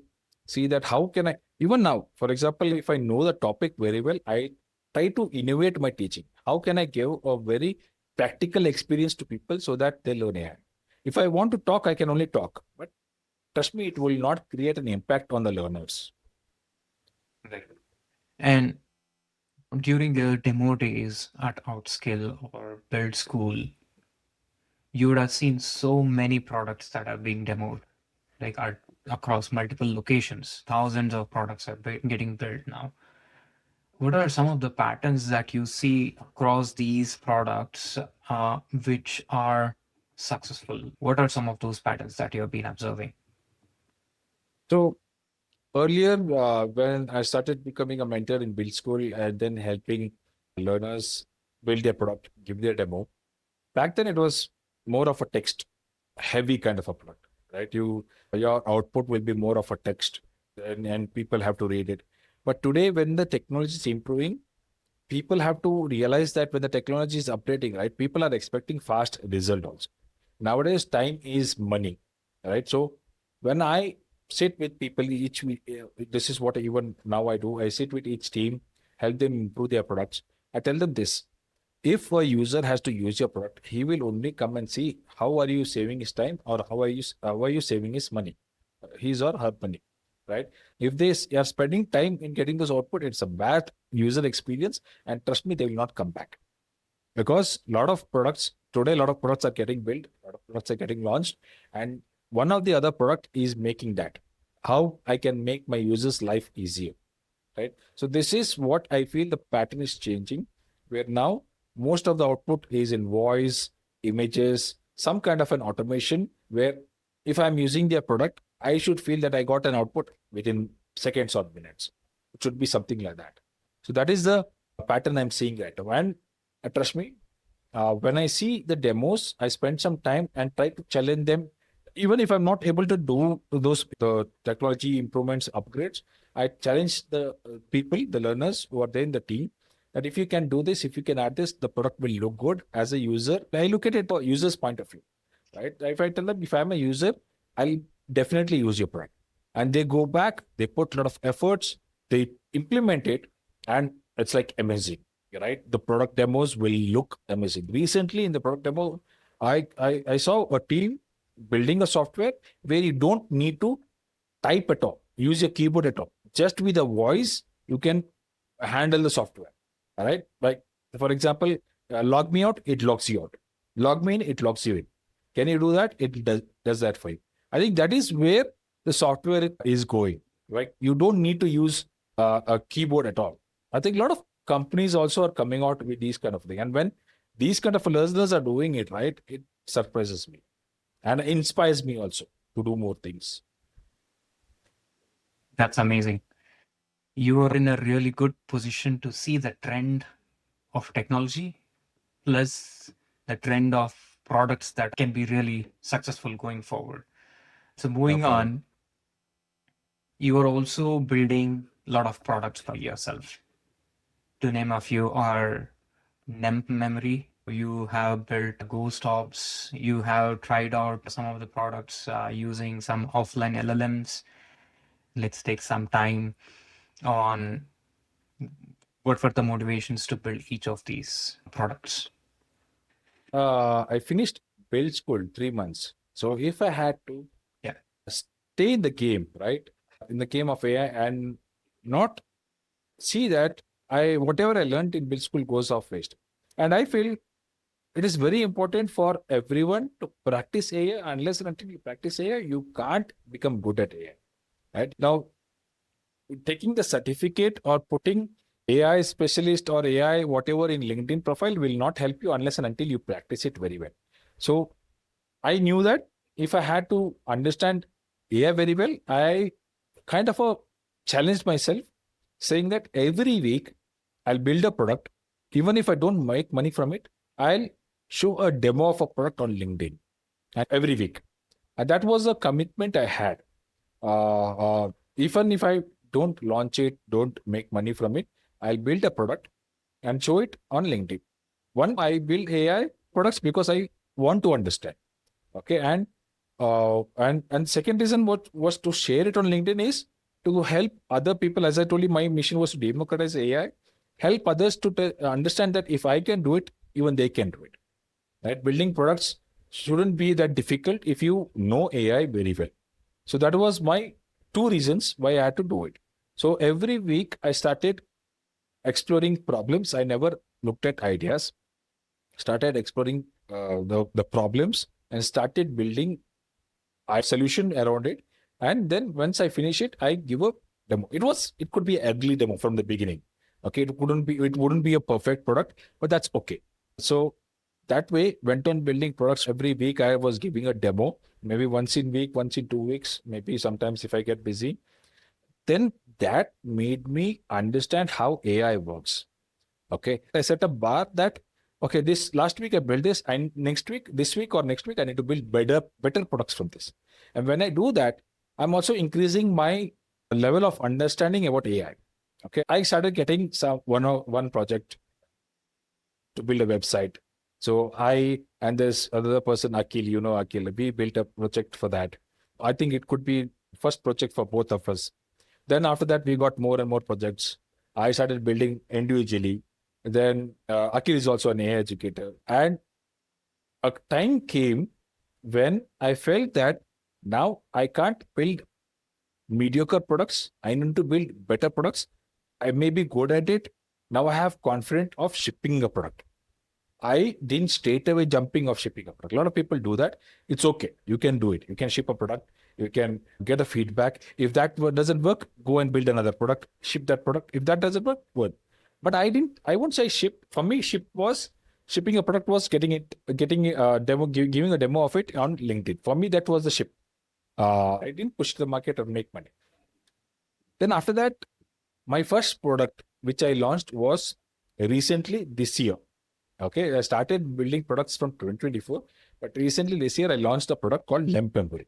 see that how can I, even now, for example, if I know the topic very well, I try to innovate my teaching. How can I give a very practical experience to people so that they learn AI? If I want to talk, I can only talk. But trust me, it will not create an impact on the learners. Right. And during the demo days at Outskill or Build School, you would have seen so many products that are being demoed, like across multiple locations. Thousands of products are getting built now. What are some of the patterns that you see across these products, which are successful? What are some of those patterns that you have been observing? So earlier, when I started becoming a mentor in Build School and then helping learners build their product, give their demo, back then it was more of a text heavy kind of a product, right? Your output will be more of a text and people have to read it. But today, when the technology is improving, people have to realize that when the technology is updating, right, people are expecting fast result also. Nowadays, time is money, right? So when I sit with people each week, this is what even now I do. I sit with each team, help them improve their products. I tell them this: if a user has to use your product, he will only come and see how are you saving his time or how are you saving his money, his or her money, right? If they are spending time in getting this output, it's a bad user experience, and trust me, they will not come back. Because a lot of products today, a lot of products are getting built, a lot of products are getting launched, and one of the other product is making that how I can make my users life easier, right? So this is what I feel the pattern is changing, where now most of the output is in voice, images, some kind of an automation, where if I'm using their product, I should feel that I got an output within seconds or minutes. It should be something like that. So that is the pattern I'm seeing right now. And trust me, when I see the demos, I spend some time and try to challenge them. Even if I'm not able to do the technology improvements upgrades, I challenge the people, the learners who are there in the team, that if you can do this, if you can add this, the product will look good as a user. I look at it from a user's point of view, right? If I tell them, if I'm a user, I'll definitely use your product. And they go back, they put a lot of efforts, they implement it, and it's like amazing, right? The product demos will look amazing. Recently in the product demo, I saw a team building a software where you don't need to type at all, use your keyboard at all. Just with a voice, you can handle the software. All right. Like, for example, log me out, it logs you out. Log me in, it logs you in. Can you do that? It does that for you. I think that is where the software is going, right? You don't need to use a keyboard at all. I think a lot of companies also are coming out with these kind of thing. And when these kind of learners are doing it, right, it surprises me and inspires me also to do more things. That's amazing. You are in a really good position to see the trend of technology plus the trend of products that can be really successful going forward. So moving on, you are also building a lot of products for yourself. To name a few are Nemp Memory. You have built Ghost Ops. You have tried out some of the products using some offline LLMs. Let's take some time on what were the motivations to build each of these products. I finished build school 3 months. So if I had to stay in the game, right, in the game of AI and not see that whatever I learned in build school goes off waste. And I feel it is very important for everyone to practice AI. Unless and until you practice AI, you can't become good at AI. Right now, taking the certificate or putting AI specialist or AI whatever in LinkedIn profile will not help you unless and until you practice it very well. So I knew that if I had to understand AI very well, I kind of challenged myself, saying that every week I'll build a product. Even if I don't make money from it, I'll show a demo of a product on LinkedIn every week. And that was a commitment I had. Even if I don't launch it, don't make money from it, I'll build a product and show it on LinkedIn. One, I build AI products because I want to understand. Okay, and second reason what was to share it on LinkedIn is to help other people. As I told you, my mission was to democratize AI, help others to understand that if I can do it, even they can do it. Right? Building products shouldn't be that difficult if you know AI very well. So that was my two reasons why I had to do it. So every week I started exploring problems. I never looked at ideas. Started exploring the problems and started building a solution around it. And then once I finish it, I give a demo. It could be an ugly demo from the beginning. Okay, it wouldn't be a perfect product, but that's okay. So That way, went on building products. Every week I was giving a demo, maybe once in week, once in 2 weeks, maybe sometimes if I get busy. Then that made me understand how AI works. Okay. I set a bar that, okay, this last week I built this, and next week, this week or next week, I need to build better products from this. And when I do that, I'm also increasing my level of understanding about AI. Okay. I started getting one project to build a website. So I and this other person, Akil, Akil, we built a project for that. I think it could be first project for both of us. Then after that, we got more and more projects. I started building individually. Then Akil is also an AI educator. And a time came when I felt that now I can't build mediocre products. I need to build better products. I may be good at it. Now I have confidence of shipping a product. I didn't straight away jumping off shipping a product. A lot of people do that. It's okay. You can do it. You can ship a product. You can get a feedback. If that doesn't work, go and build another product, ship that product. If that doesn't work, good. But I won't say ship. For me, shipping a product was getting a demo, giving a demo of it on LinkedIn. For me, that was the ship. I didn't push the market or make money. Then after that, my first product, which I launched, was recently this year. Okay, I started building products from 2024, but recently this year I launched a product called Nemp Memory.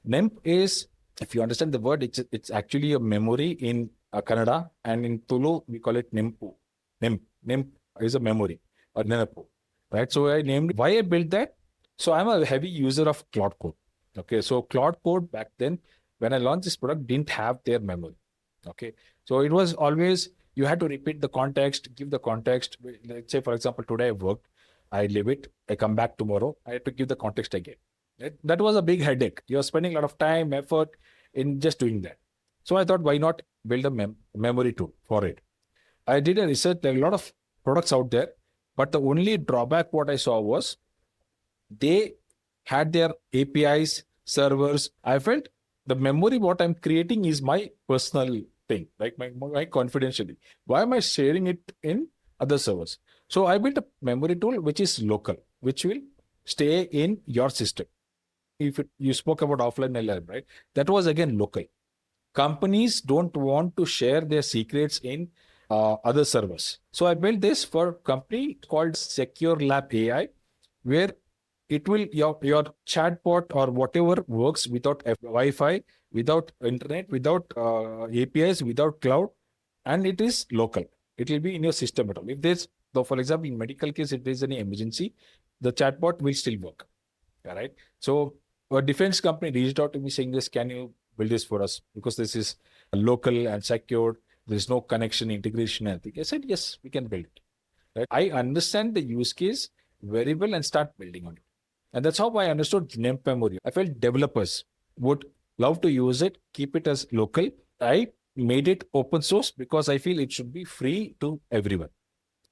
Nemp is, if you understand the word, it's actually a memory in Kannada, and in Tulu we call it Nempu. Nemp is a memory or Nenapu, right? So I named why I built that. So I'm a heavy user of Claude Code. Okay, so Claude Code back then when I launched this product didn't have their memory. Okay, so it was always you had to repeat the context, give the context. Let's say, for example, today I worked, I leave it, I come back tomorrow, I had to give the context again. That was a big headache. You're spending a lot of time, effort in just doing that. So I thought, why not build a memory tool for it? I did a research. There are a lot of products out there, but the only drawback what I saw was they had their APIs, servers. I felt the memory what I'm creating is my personal thing, like my confidentially. Why am I sharing it in other servers? So I built a memory tool which is local, which will stay in your system. If you spoke about offline LLM, right? That was again local. Companies don't want to share their secrets in other servers. So I built this for a company called Secure Lab AI, where it will your chatbot or whatever works without Wi-Fi, without internet, without APIs, without cloud, and it is local. It will be in your system at all. If there's, though, for example, in medical case, if there's any emergency, the chatbot will still work. All right. So a defense company reached out to me saying this, can you build this for us? Because this is local and secured. There's no connection, integration, anything. I said, yes, we can build it. Right? I understand the use case very well and start building on it. And that's how I understood Nemp Memory. I felt developers would love to use it, keep it as local. I made it open source because I feel it should be free to everyone.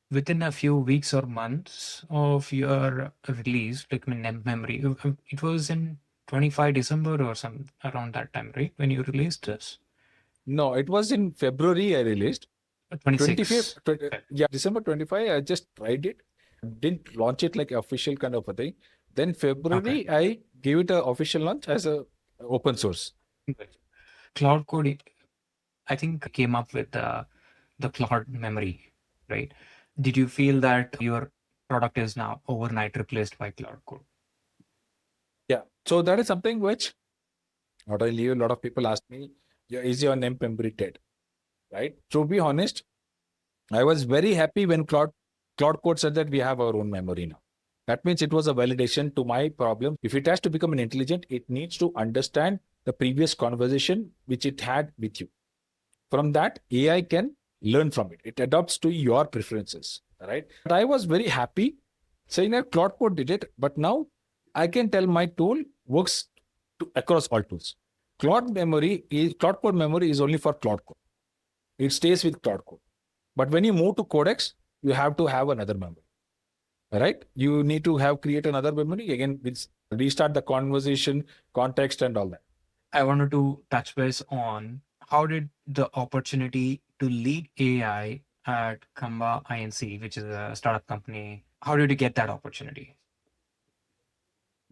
Within a few weeks or months of your release, like Nemp Memory, it was in 25 December or some around that time, right? When you released this? No, it was in February I released. 26. Yeah, December 25, I just tried it. Didn't launch it like official kind of a thing. Then February, I gave it an official launch as a open source. Cloud Code, I think, came up with the Cloud Memory, right? Did you feel that your product is now overnight replaced by Cloud Code? Yeah. So that is something which not only you, a lot of people ask me, is your Nemp Memory dead? Right? To be honest, I was very happy when Cloud Code said that we have our own memory now. That means it was a validation to my problem. If it has to become an intelligent, it needs to understand the previous conversation which it had with you. From that, AI can learn from it. It adapts to your preferences, right? But I was very happy saying that Cloud Code did it, but now I can tell my tool works across all tools. Cloud Code memory is only for Cloud Code. It stays with Cloud Code. But when you move to Codex, you have to have another memory, right? You need to create another memory. Again, restart the conversation, context, and all that. I wanted to touch base on how did the opportunity to lead AI at Kamba Inc., which is a startup company. How did you get that opportunity?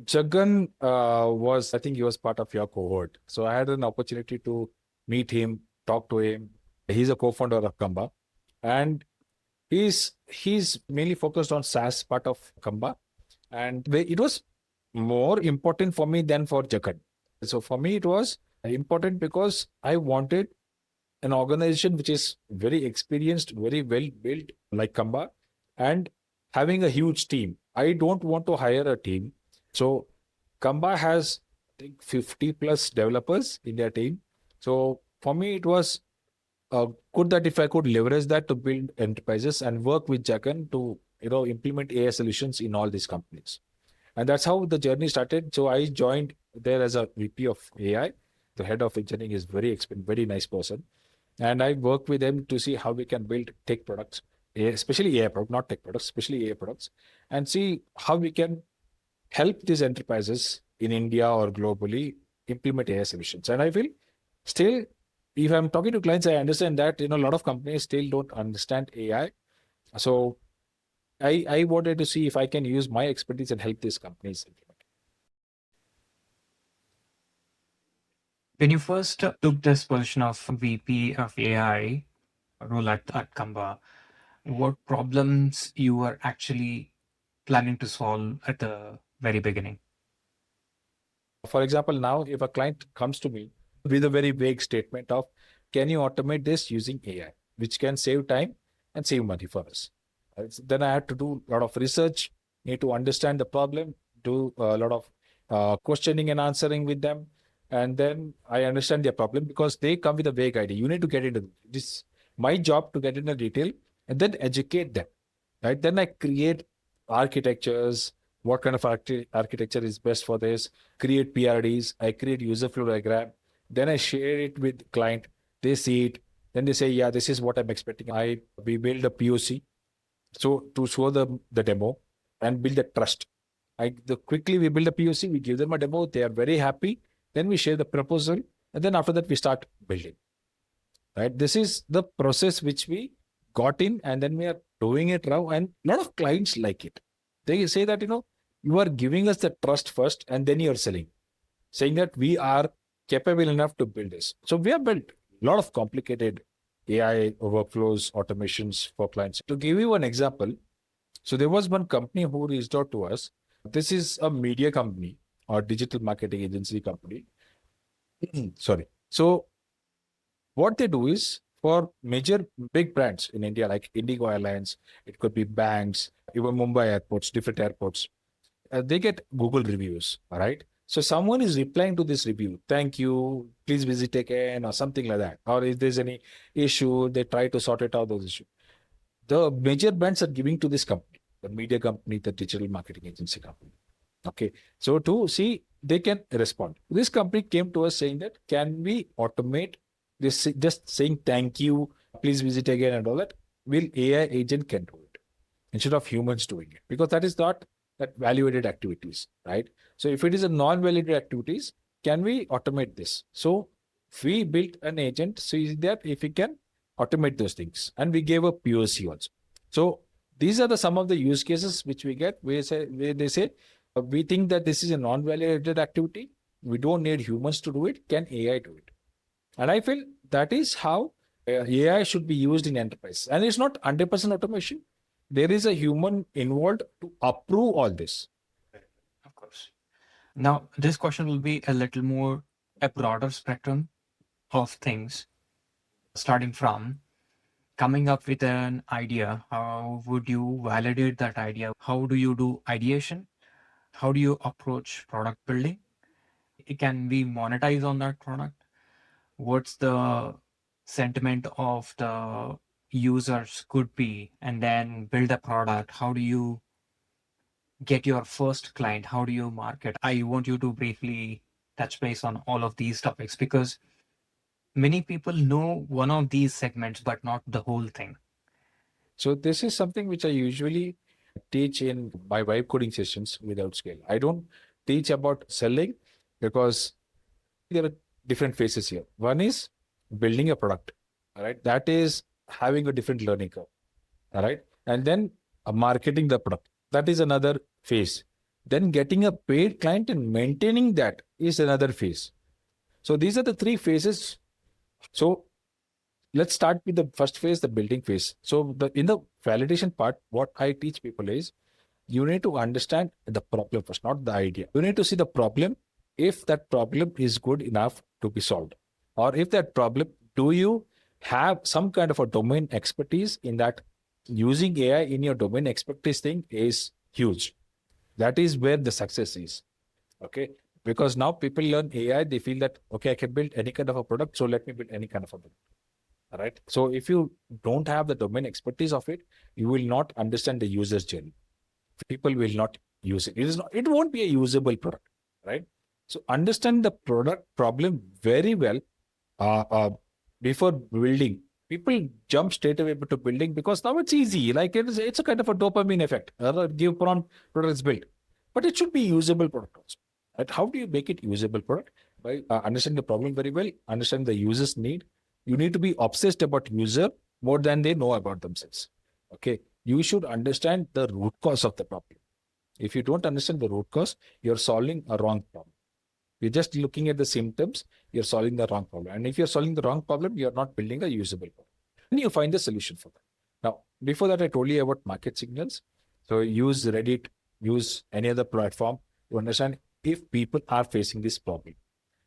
Jagan I think he was part of your cohort. So I had an opportunity to meet him, talk to him. He's a co-founder of Kamba, and he's mainly focused on SaaS part of Kamba, and it was more important for me than for Jagan. So for me, it was important because I wanted an organization which is very experienced, very well built, like Kamba, and having a huge team. I don't want to hire a team. So Kamba has, I think, 50 plus developers in their team. So for me, it was good that if I could leverage that to build enterprises and work with Jagan to implement AI solutions in all these companies. And that's how the journey started. So I joined there as a VP of AI. The head of engineering is very nice person. And I work with them to see how we can build tech products, especially AI products, not tech products, especially AI products, and see how we can help these enterprises in India or globally implement AI solutions. And I feel still, if I'm talking to clients, I understand that a lot of companies still don't understand AI. So I wanted to see if I can use my expertise and help these companies implement. When you first took this position of VP of AI role at Kamba, what problems you were actually planning to solve at the very beginning? For example, now if a client comes to me with a very vague statement of, can you automate this using AI, which can save time and save money for us? Then I had to do a lot of research, need to understand the problem, do a lot of questioning and answering with them. And then I understand their problem because they come with a vague idea. You need to get into this. My job to get into detail and then educate them. Right. Then I create architectures, what kind of architecture is best for this, create PRDs, I create user flow diagram, then I share it with client, they see it, then they say, yeah, this is what I'm expecting. We build a POC, so to show them the demo and build the trust. Quickly we build a POC, we give them a demo, they are very happy, then we share the proposal, and then after that we start building. Right, this is the process which we got in, and then we are doing it now, and a lot of clients like it. They say that you are giving us the trust first and then you're selling, saying that we are capable enough to build this. So we have built a lot of complicated AI workflows, automations for clients. To give you an example, so there was one company who reached out to us. This is a media company or digital marketing agency company. Sorry. So what they do is for major big brands in India, like Indigo Airlines, it could be banks, even Mumbai airports, different airports, they get Google reviews. All right. So someone is replying to this review, thank you, please visit again, or something like that. Or if there's any issue, they try to sort it out, those issues. The major brands are giving to this company, the media company, the digital marketing agency company. Okay. So to see, they can respond. This company came to us saying that, can we automate this, just saying thank you, please visit again and all that? Will AI agent can do it instead of humans doing it? Because that is not that value-added activities, right? So if it is a non-value-added activities, can we automate this? So we built an agent so that if we can automate those things, and we gave a POC also. So these are some of the use cases which we get where they say, we think that this is a non-value-added activity. We don't need humans to do it. Can AI do it? And I feel that is how AI should be used in enterprise. And it's not 100% automation. There is a human involved to approve all this. Of course. Now, this question will be a little more a broader spectrum of things, starting from coming up with an idea. How would you validate that idea? How do you do ideation? How do you approach product building? Can we monetize on that product? What's the sentiment of the users could be, and then build a product? How do you get your first client? How do you market? I want you to briefly touch base on all of these topics because many people know one of these segments, but not the whole thing. So this is something which I usually teach in my vibe coding sessions with Outskill. I don't teach about selling because there are different phases here. One is building a product. All right. That is having a different learning curve. All right. And then marketing the product. That is another phase. Then getting a paid client and maintaining that is another phase. So these are the three phases. So let's start with the first phase, the building phase. So in the validation part, what I teach people is you need to understand the problem first, not the idea. You need to see the problem, if that problem is good enough to be solved. Or if that problem, do you have some kind of a domain expertise in that? Using AI in your domain expertise thing is huge. That is where the success is. Okay. Because now people learn AI, they feel that, okay, I can build any kind of a product, so let me build any kind of a product. All right. So if you don't have the domain expertise of it, you will not understand the user's journey. People will not use it. It won't be a usable product, right? So understand the product problem very well before building. People jump straight away to building because now it's easy. Like it's a kind of a dopamine effect. Give prompt, product is built, but it should be usable product also. Right? How do you make it usable product? By understanding the problem very well, understand the user's need. You need to be obsessed about user more than they know about themselves. Okay, you should understand the root cause of the problem. If you don't understand the root cause, you're solving a wrong problem. You're just looking at the symptoms, you're solving the wrong problem. And if you're solving the wrong problem, you're not building a usable problem. And you find the solution for that. Now, before that, I told you about market signals. So use Reddit, use any other platform to understand if people are facing this problem.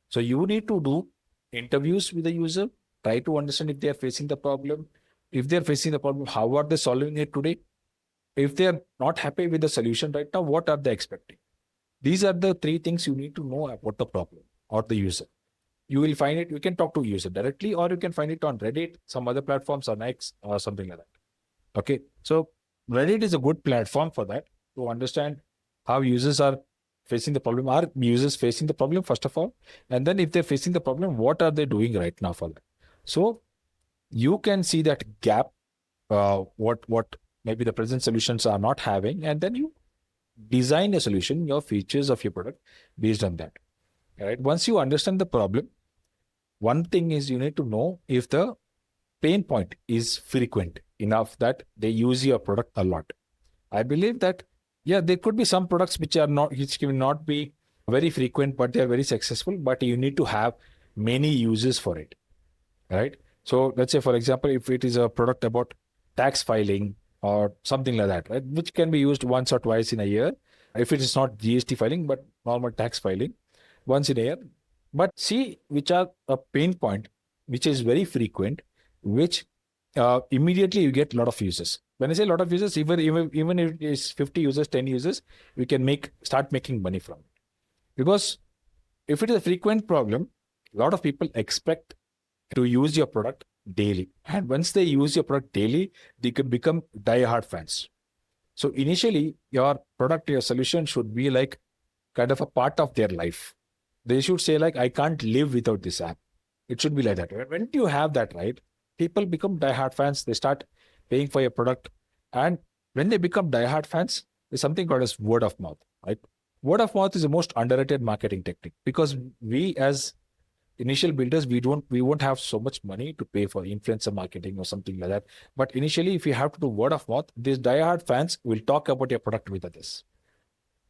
So you need to do interviews with the user, try to understand if they are facing the problem. If they're facing the problem, how are they solving it today? If they're not happy with the solution right now, what are they expecting? These are the three things you need to know about the problem or the user. You will find it, you can talk to user directly, or you can find it on Reddit, some other platforms, on X, or something like that. Okay. So Reddit is a good platform for that, to understand how users are facing the problem. Are users facing the problem, first of all? And then if they're facing the problem, what are they doing right now for that? So you can see that gap, what maybe the present solutions are not having, and then you design a solution, your features of your product based on that. All right. Once you understand the problem, one thing is you need to know if the pain point is frequent enough that they use your product a lot. I believe that, yeah, there could be some products which will not be very frequent, but they're very successful, but you need to have many uses for it. Right. So let's say, for example, if it is a product about tax filing or something like that, right, which can be used once or twice in a year. If it is not GST filing, but normal tax filing, once in a year. But see which are a pain point, which is very frequent, which immediately you get a lot of users. When I say a lot of users, even if it is 50 users, 10 users, we can start making money from it. Because if it is a frequent problem, a lot of people expect to use your product daily. And once they use your product daily, they could become die-hard fans. So initially, your product, your solution should be like kind of a part of their life. They should say like, I can't live without this app. It should be like that. When you have that, right, people become die-hard fans. They start paying for your product. And when they become die-hard fans, there's something called as word of mouth, right? Word of mouth is the most underrated marketing technique, because we as initial builders, we won't have so much money to pay for influencer marketing or something like that. But initially, if you have to do word of mouth, these diehard fans will talk about your product with others,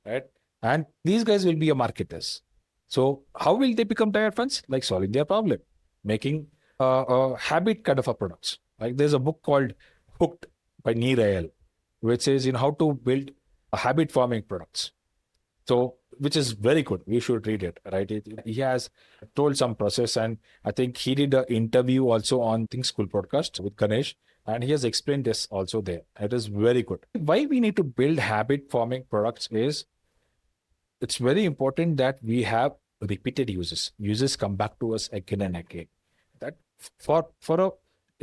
right? And these guys will be your marketers. So how will they become diehard fans? Like solving their problem, making a habit kind of a products. Like there's a book called Hooked by Neil Ayal, which says how to build a habit forming products. So, which is very good. We should read it, right? He has told some process, and I think he did an interview also on Think School podcast with Ganesh, and he has explained this also there. It is very good. Why we need to build habit forming products is it's very important that we have repeated users. Users come back to us again and again. That for a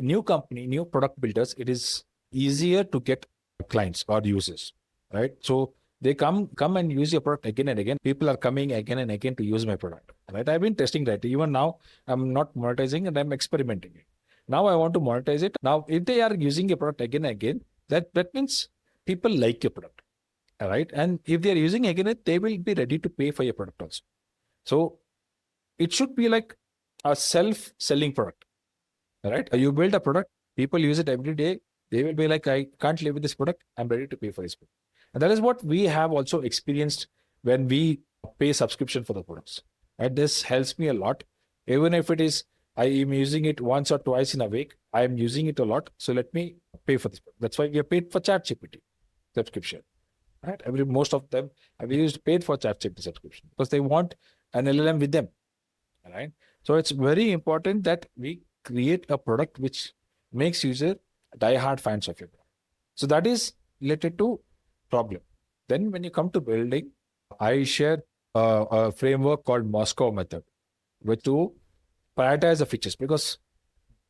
new company, new product builders, it is easier to get clients or users, right? So they come and use your product again and again. People are coming again and again to use my product, right? I've been testing that. Even now, I'm not monetizing and I'm experimenting it. Now I want to monetize it. Now, if they are using your product again and again, that means people like your product, right? And if they are using again, they will be ready to pay for your product also. So it should be like a self-selling product, right? You build a product, People use it every day. They will be like, I can't live with this product. I'm ready to pay for this product. And that is what we have also experienced when we pay subscription for the products. And this helps me a lot. Even if it is, I am using it once or twice in a week, I am using it a lot. So let me pay for this. That's why we are paid for ChatGPT subscription. Right? Most of them have used paid for ChatGPT subscription because they want an LLM with them. Right? So it's very important that we create a product which makes user die-hard fans of your product. So that is related to problem. Then when you come to building, I share a framework called Moscow method, which to prioritize the features, because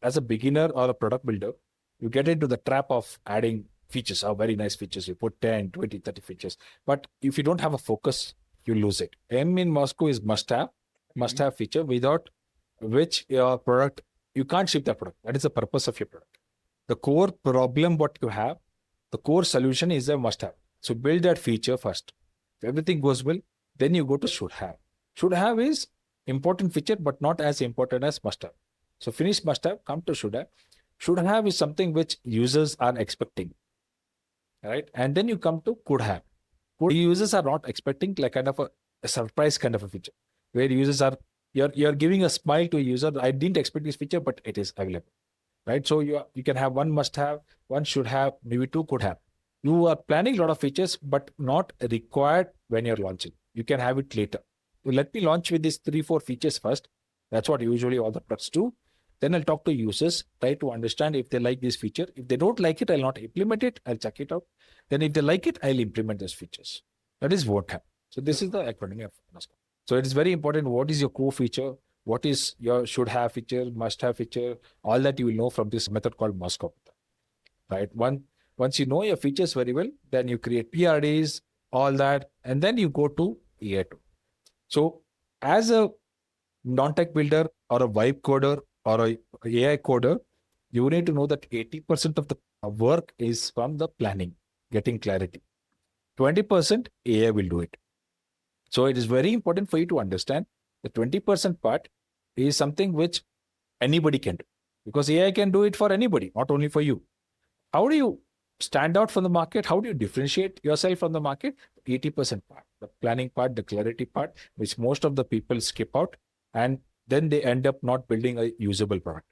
as a beginner or a product builder, you get into the trap of adding features, very nice features. You put 10, 20, 30 features. But if you don't have a focus, you lose it. M in Moscow is must have feature, without which your product, you can't ship that product. That is the purpose of your product. The core problem what you have, the core solution is a must have. So build that feature first. If everything goes well, then you go to should have. Should have is important feature, but not as important as must have. So finish must have, come to should have. Should have is something which users are expecting, right? And then you come to could have. Users are not expecting, like kind of a surprise kind of a feature, where users are, you're giving a smile to a user. I didn't expect this feature, but it is available, right? So you can have one must have, one should have, maybe two could have. You are planning a lot of features, but not required when you're launching. You can have it later. So let me launch with these 3-4 features first. That's what usually all the products do. Then I'll talk to users, try to understand if they like this feature. If they don't like it, I'll not implement it. I'll check it out. Then if they like it, I'll implement those features. That is what happens. So this is the acronym of NASCAR. So it is very important. What is your core feature? What is your should have feature, must have feature? All that you will know from this method called Moscow method, right? Once you know your features very well, then you create PRDs, all that, and then you go to AI tool. So as a non-tech builder or a vibe coder or a AI coder, you need to know that 80% of the work is from the planning, getting clarity. 20% AI will do it. So it is very important for you to understand the 20% part is something which anybody can do, because AI can do it for anybody, not only for you. How do you stand out from the market? How do you differentiate yourself from the market? 80% part, the planning part, the clarity part, which most of the people skip out, and then they end up not building a usable product.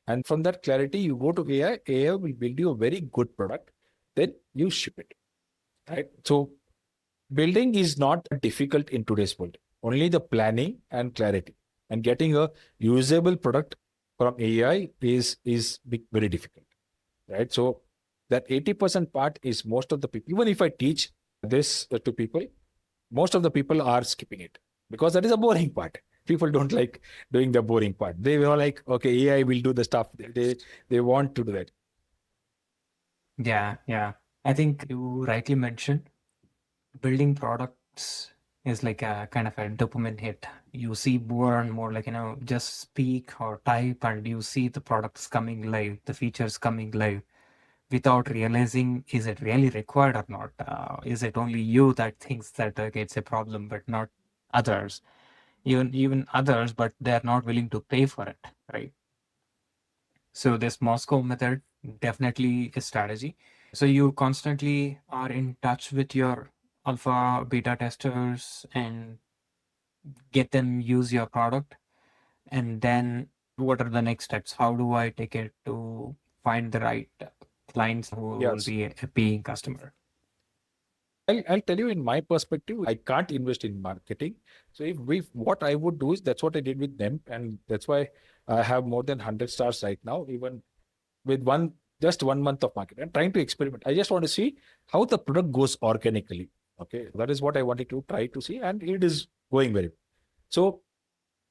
And from that clarity, you go to AI. AI will build you a very good product. Then you ship it, right? So building is not difficult in today's world. Only the planning and clarity and getting a usable product from AI is very difficult, right? So that 80% part is most of the people. Even if I teach this to people, most of the people are skipping it because that is a boring part. People don't like doing the boring part. They were like, okay, AI will do the stuff. They want to do that. Yeah. I think you rightly mentioned building products is like a kind of a dopamine hit. You see more and more, like, just speak or type and you see the products coming live, the features coming live without realizing, is it really required or not? Is it only you that thinks that it's a problem, but not others? Even others, but they're not willing to pay for it, right? So this Moscow method definitely is strategy. So you constantly are in touch with your alpha beta testers and get them use your product. And then what are the next steps? How do I take it to find the right clients who will Yes. be a paying customer? I'll tell you in my perspective, I can't invest in marketing. So what I would do is that's what I did with them. And that's why I have more than 100 stars right now, even with just 1 month of marketing. I'm trying to experiment. I just want to see how the product goes organically. Okay. That is what I wanted to try to see. And it is going very well. So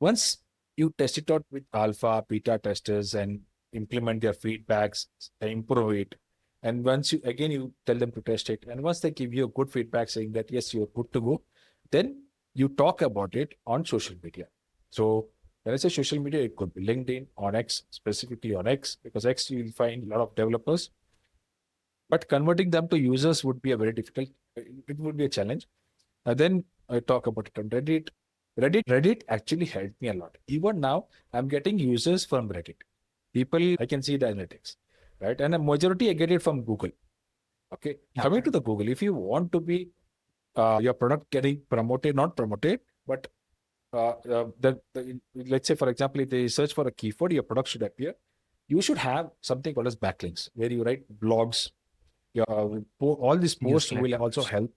once you test it out with alpha, beta testers and implement their feedbacks, improve it. And once you tell them to test it. And once they give you a good feedback saying that, yes, you're good to go, then you talk about it on social media. So when I say social media, it could be LinkedIn, on X, specifically on X, because X you'll find a lot of developers. But converting them to users would be it would be a challenge. And then I talk about it on Reddit. Reddit actually helped me a lot. Even now, I'm getting users from Reddit. People, I can see the analytics, right? And a majority I get it from Google. Okay. Coming to the Google, if you want to be your product getting promoted, not promoted, but let's say, for example, if they search for a keyword, your product should appear. You should have something called as backlinks, where you write blogs. All these posts will also help.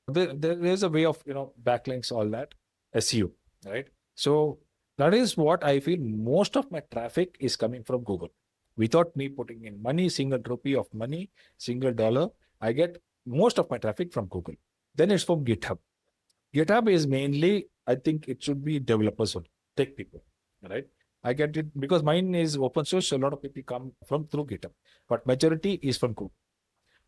There's a way of backlinks, all that SEO, right? So that is what I feel. Most of my traffic is coming from Google. Without me putting in money, single rupee of money, single dollar, I get most of my traffic from Google. Then it's from GitHub. GitHub is mainly, I think it should be developers or tech people, right? I get it because mine is open source, so a lot of people come from through GitHub, but majority is from Google.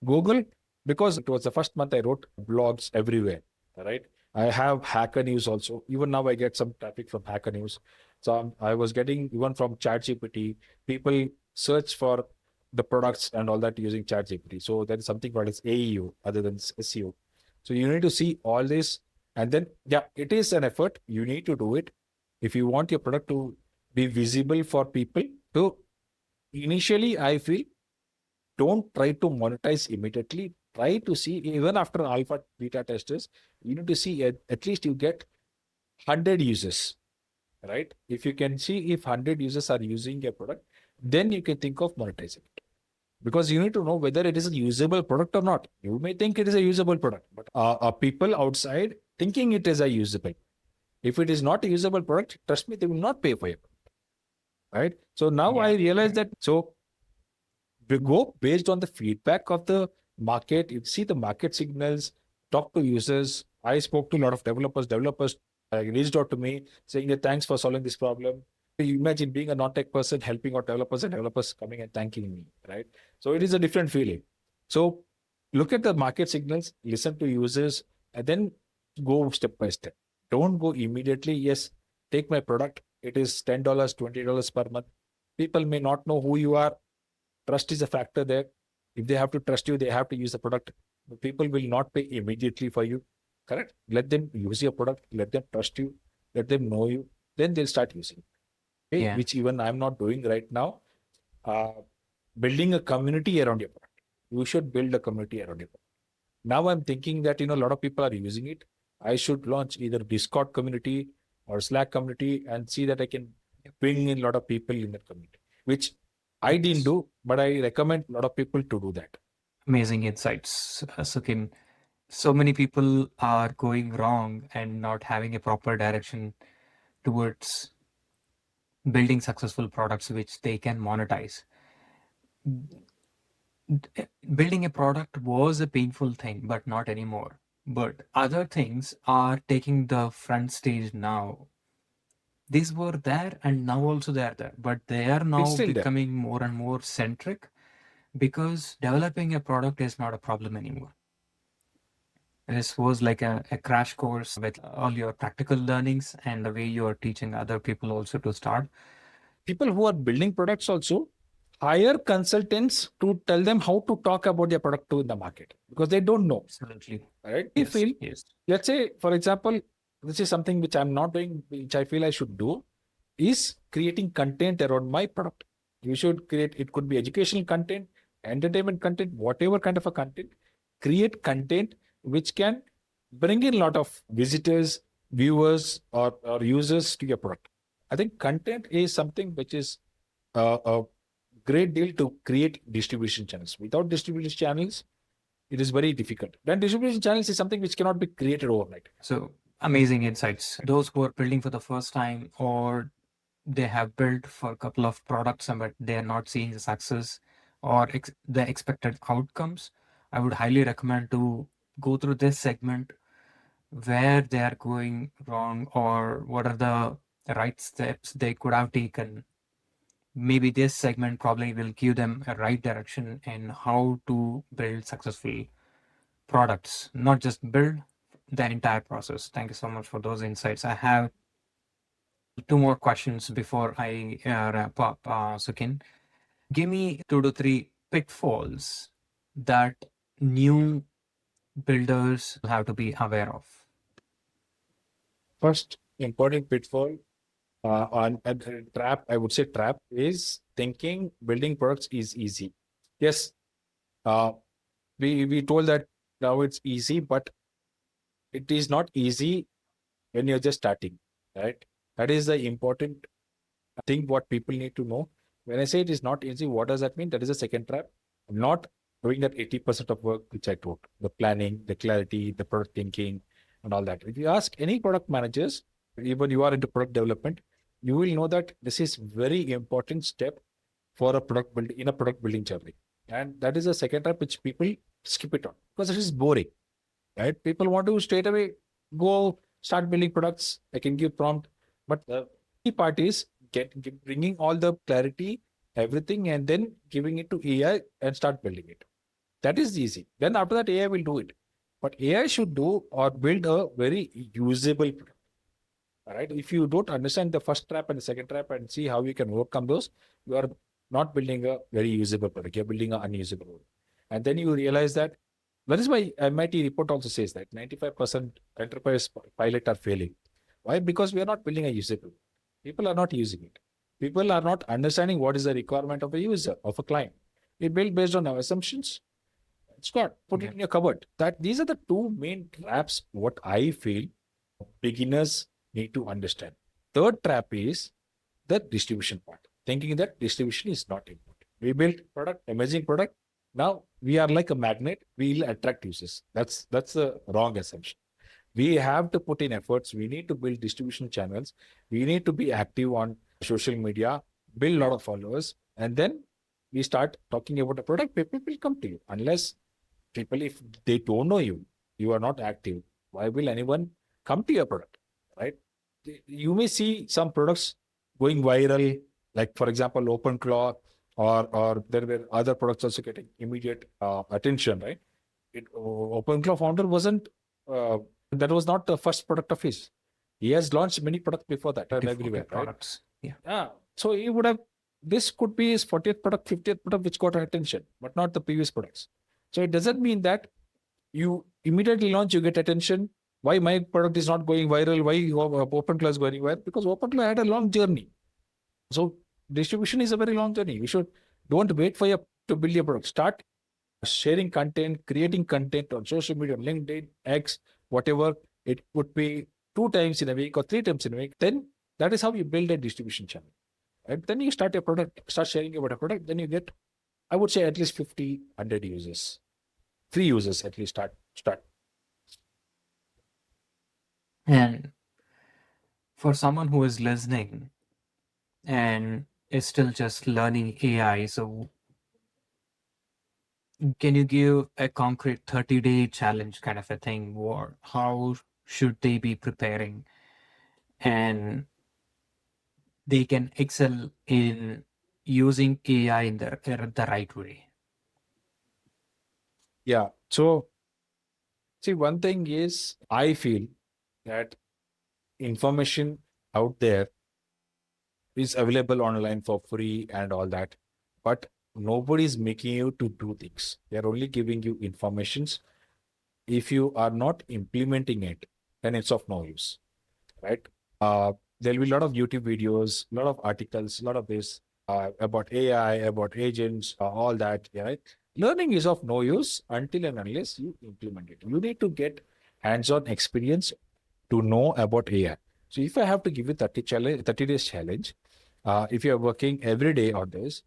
Google, because it was the first month I wrote blogs everywhere, right? I have Hacker News also. Even now I get some traffic from Hacker News. So I was getting even from ChatGPT. People search for the products and all that using ChatGPT. So there is something called as AEO other than SEO. So you need to see all this. And then, yeah, it is an effort. You need to do it. If you want your product to be visible for people, so initially I feel don't try to monetize immediately. Try to see, even after alpha beta testers, you need to see at least you get 100 users, right? If you can see if 100 users are using your product, then you can think of monetizing it. Because you need to know whether it is a usable product or not. You may think it is a usable product, but are people outside thinking it is a usable? If it is not a usable product, trust me, they will not pay for it, right? So now I realize that, so we go based on the feedback of the market. You see the market signals, talk to users. I spoke to a lot of developers. Developers reached out to me saying that thanks for solving this problem. You imagine being a non-tech person helping out developers and developers coming and thanking me, right? So it is a different feeling. So look at the market signals, listen to users, and then go step by step. Don't go immediately. Yes, take my product. It is $10, $20 per month. People may not know who you are. Trust is a factor there. If they have to trust you, they have to use the product. The people will not pay immediately for you. Correct? Let them use your product. Let them trust you. Let them know you. Then they'll start using it. Okay? Which even I'm not doing right now. Building a community around your product. You should build a community around your product. Now I'm thinking that a lot of people are using it. I should launch either Discord community or Slack community and see that I can bring in a lot of people in that community, which I didn't do, but I recommend a lot of people to do that. Amazing insights, Sukin. So many people are going wrong and not having a proper direction towards building successful products which they can monetize. Building a product was a painful thing, but not anymore. But other things are taking the front stage now. These were there and now also they are there, but they are now becoming more and more centric because developing a product is not a problem anymore. This was like a crash course with all your practical learnings and the way you are teaching other people also to start. People who are building products also hire consultants to tell them how to talk about their product to in the market because they don't know. Absolutely. Right? Let's say, for example, this is something which I'm not doing, which I feel I should do, is creating content around my product. You should create, it could be educational content, entertainment content, whatever kind of a content. Create content which can bring in a lot of visitors, viewers, or users to your product. I think content is something which is a great deal to create distribution channels. Without distribution channels, it is very difficult. Then distribution channels is something which cannot be created overnight. So amazing insights. Those who are building for the first time or they have built for a couple of products but they are not seeing the success or the expected outcomes, I would highly recommend to go through this segment where they are going wrong or what are the right steps they could have taken. Maybe this segment probably will give them a right direction in how to build successful products, not just build the entire process. Thank you so much for those insights. I have two more questions before I wrap up, Sukin. Give me 2 to 3 pitfalls that new builders have to be aware of. First important pitfall On a trap, I would say trap is thinking building products is easy. Yes, we told that now it's easy, but it is not easy when you're just starting, right? That is the important thing what people need to know. When I say it is not easy, what does that mean? That is a second trap. I'm not doing that 80% of work which I told, the planning, the clarity, the product thinking, and all that. If you ask any product managers, even you are into product development, you will know that this is very important step for a product build in a product building journey. And that is a second trap which people skip it on because it is boring, right? People want to straight away go start building products. I can give prompt, but the key part is bringing all the clarity, everything, and then giving it to AI and start building it. That is easy. Then after that, AI will do it. But AI should do or build a very usable product. All right. If you don't understand the first trap and the second trap and see how you can overcome those, you are not building a very usable product. You're building an unusable one. And then you realize that is why MIT report also says that 95% enterprise pilot are failing. Why? Because we are not building a usable. People are not using it. People are not understanding what is the requirement of a user, of a client. We build based on our assumptions. Scott, put it in your cupboard. That these are the two main traps what I feel beginners need to understand. Third trap is the distribution part. Thinking that distribution is not important. We built product, amazing product. Now we are like a magnet. We will attract users. That's a wrong assumption. We have to put in efforts. We need to build distribution channels. We need to be active on social media, build a lot of followers, and then we start talking about a product. People will come to you. Unless people, if they don't know you, you are not active. Why will anyone come to your product, right? You may see some products going viral, like for example, OpenClaw, or there were other products also getting immediate attention, right? OpenClaw founder wasn't that was not the first product of his. He has launched many products before that and everywhere, products. Right? Yeah. So he would have. This could be his 40th product, 50th product, which got attention, but not the previous products. So it doesn't mean that you immediately launch, you get attention. Why my product is not going viral? Why OpenClaw is going viral? Because OpenClaw had a long journey. So distribution is a very long journey. You should don't wait for to build your product. Start sharing content, creating content on social media, LinkedIn, X, whatever. It could be 2 times in a week or 3 times in a week. Then that is how you build a distribution channel. And then you start your product, start sharing about a product. Then you get, I would say, at least 50, 100 users. 3 users at least start. And for someone who is listening and is still just learning AI, so can you give a concrete 30-day challenge kind of a thing? Or how should they be preparing and they can excel in using AI in the right way? Yeah. So, see, one thing is, I feel that information out there is available online for free and all that, but nobody is making you to do things. They are only giving you informations. If you are not implementing it, then it's of no use, right? There'll be a lot of YouTube videos, a lot of articles, a lot of this about AI, about agents, all that, right? Learning is of no use until and unless you implement it. You need to get hands-on experience to know about AI. So if I have to give you 30 days challenge, if you're working every day on this,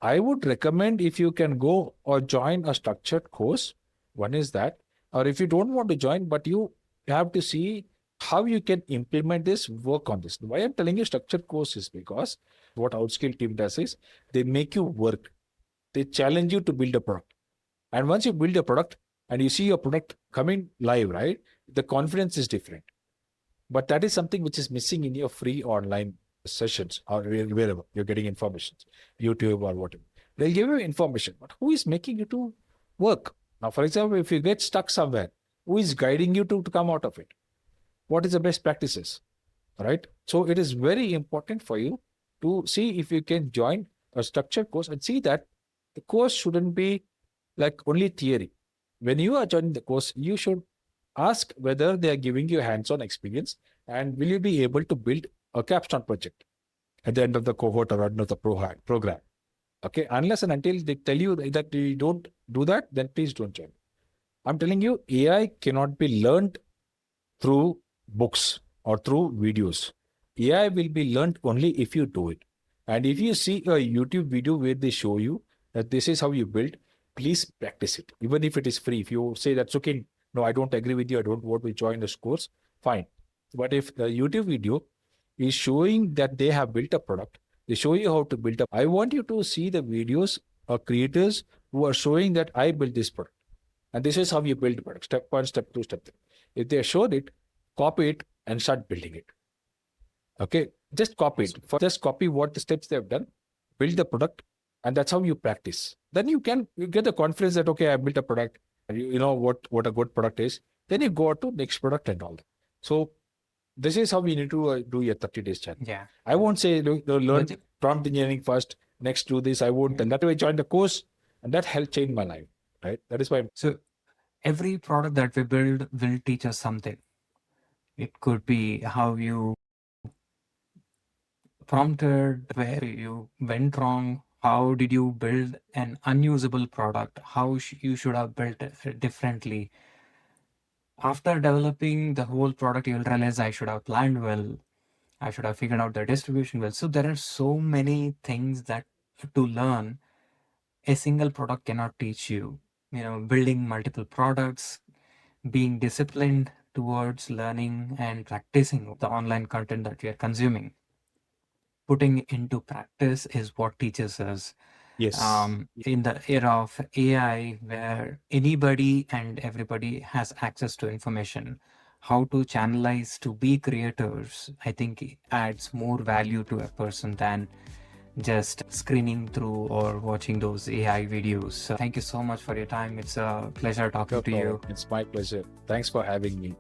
I would recommend if you can go or join a structured course. One is that, or if you don't want to join, but you have to see how you can implement this, work on this. Why I'm telling you structured course is because what Outskill team does is they make you work. They challenge you to build a product. And once you build a product and you see your product coming live, right? The confidence is different. But that is something which is missing in your free online sessions or wherever you're getting information, YouTube or whatever. They'll give you information, but who is making you to work? Now, for example, if you get stuck somewhere, who is guiding you to come out of it? What is the best practices, right? So it is very important for you to see if you can join a structured course and see that the course shouldn't be like only theory. When you are joining the course, you should ask whether they are giving you hands-on experience and will you be able to build a capstone project at the end of the cohort or end of the program. Okay, unless and until they tell you that you don't do that, then please don't join. I'm telling you, AI cannot be learned through books or through videos. AI will be learned only if you do it. And if you see a YouTube video where they show you that this is how you build, please practice it. Even if it is free. If you say that's okay, no, I don't agree with you, I don't want to join this course, fine. But if the YouTube video is showing that they have built a product, they show you how to build up. I want you to see the videos of creators who are showing that I built this product. And this is how you build a product. Step 1, step 2, step 3. If they showed it, copy it and start building it. Okay, just copy it. Just copy what the steps they've done, build the product, and that's how you practice. Then you get the confidence that, okay, I built a product, and you know what a good product is. Then you go on to next product and all that. So this is how we need to do your 30 days challenge. Yeah. I won't say learn prompt engineering first, next do this. I won't. And that way I joined the course, and that helped change my life. Right? That is why. So every product that we build will teach us something. It could be how you prompted, where you went wrong, how did you build an unusable product, how you should have built it differently. After developing the whole product, you'll realize I should have planned well, I should have figured out the distribution well. So there are so many things that to learn a single product cannot teach you. You know, building multiple products, being disciplined towards learning and practicing the online content that we are consuming. Putting into practice is what teaches us. Yes. In the era of AI, where anybody and everybody has access to information, how to channelize to be creators, I think it adds more value to a person than just screening through or watching those AI videos. So thank you so much for your time. It's a pleasure talking to you. It's my pleasure. Thanks for having me.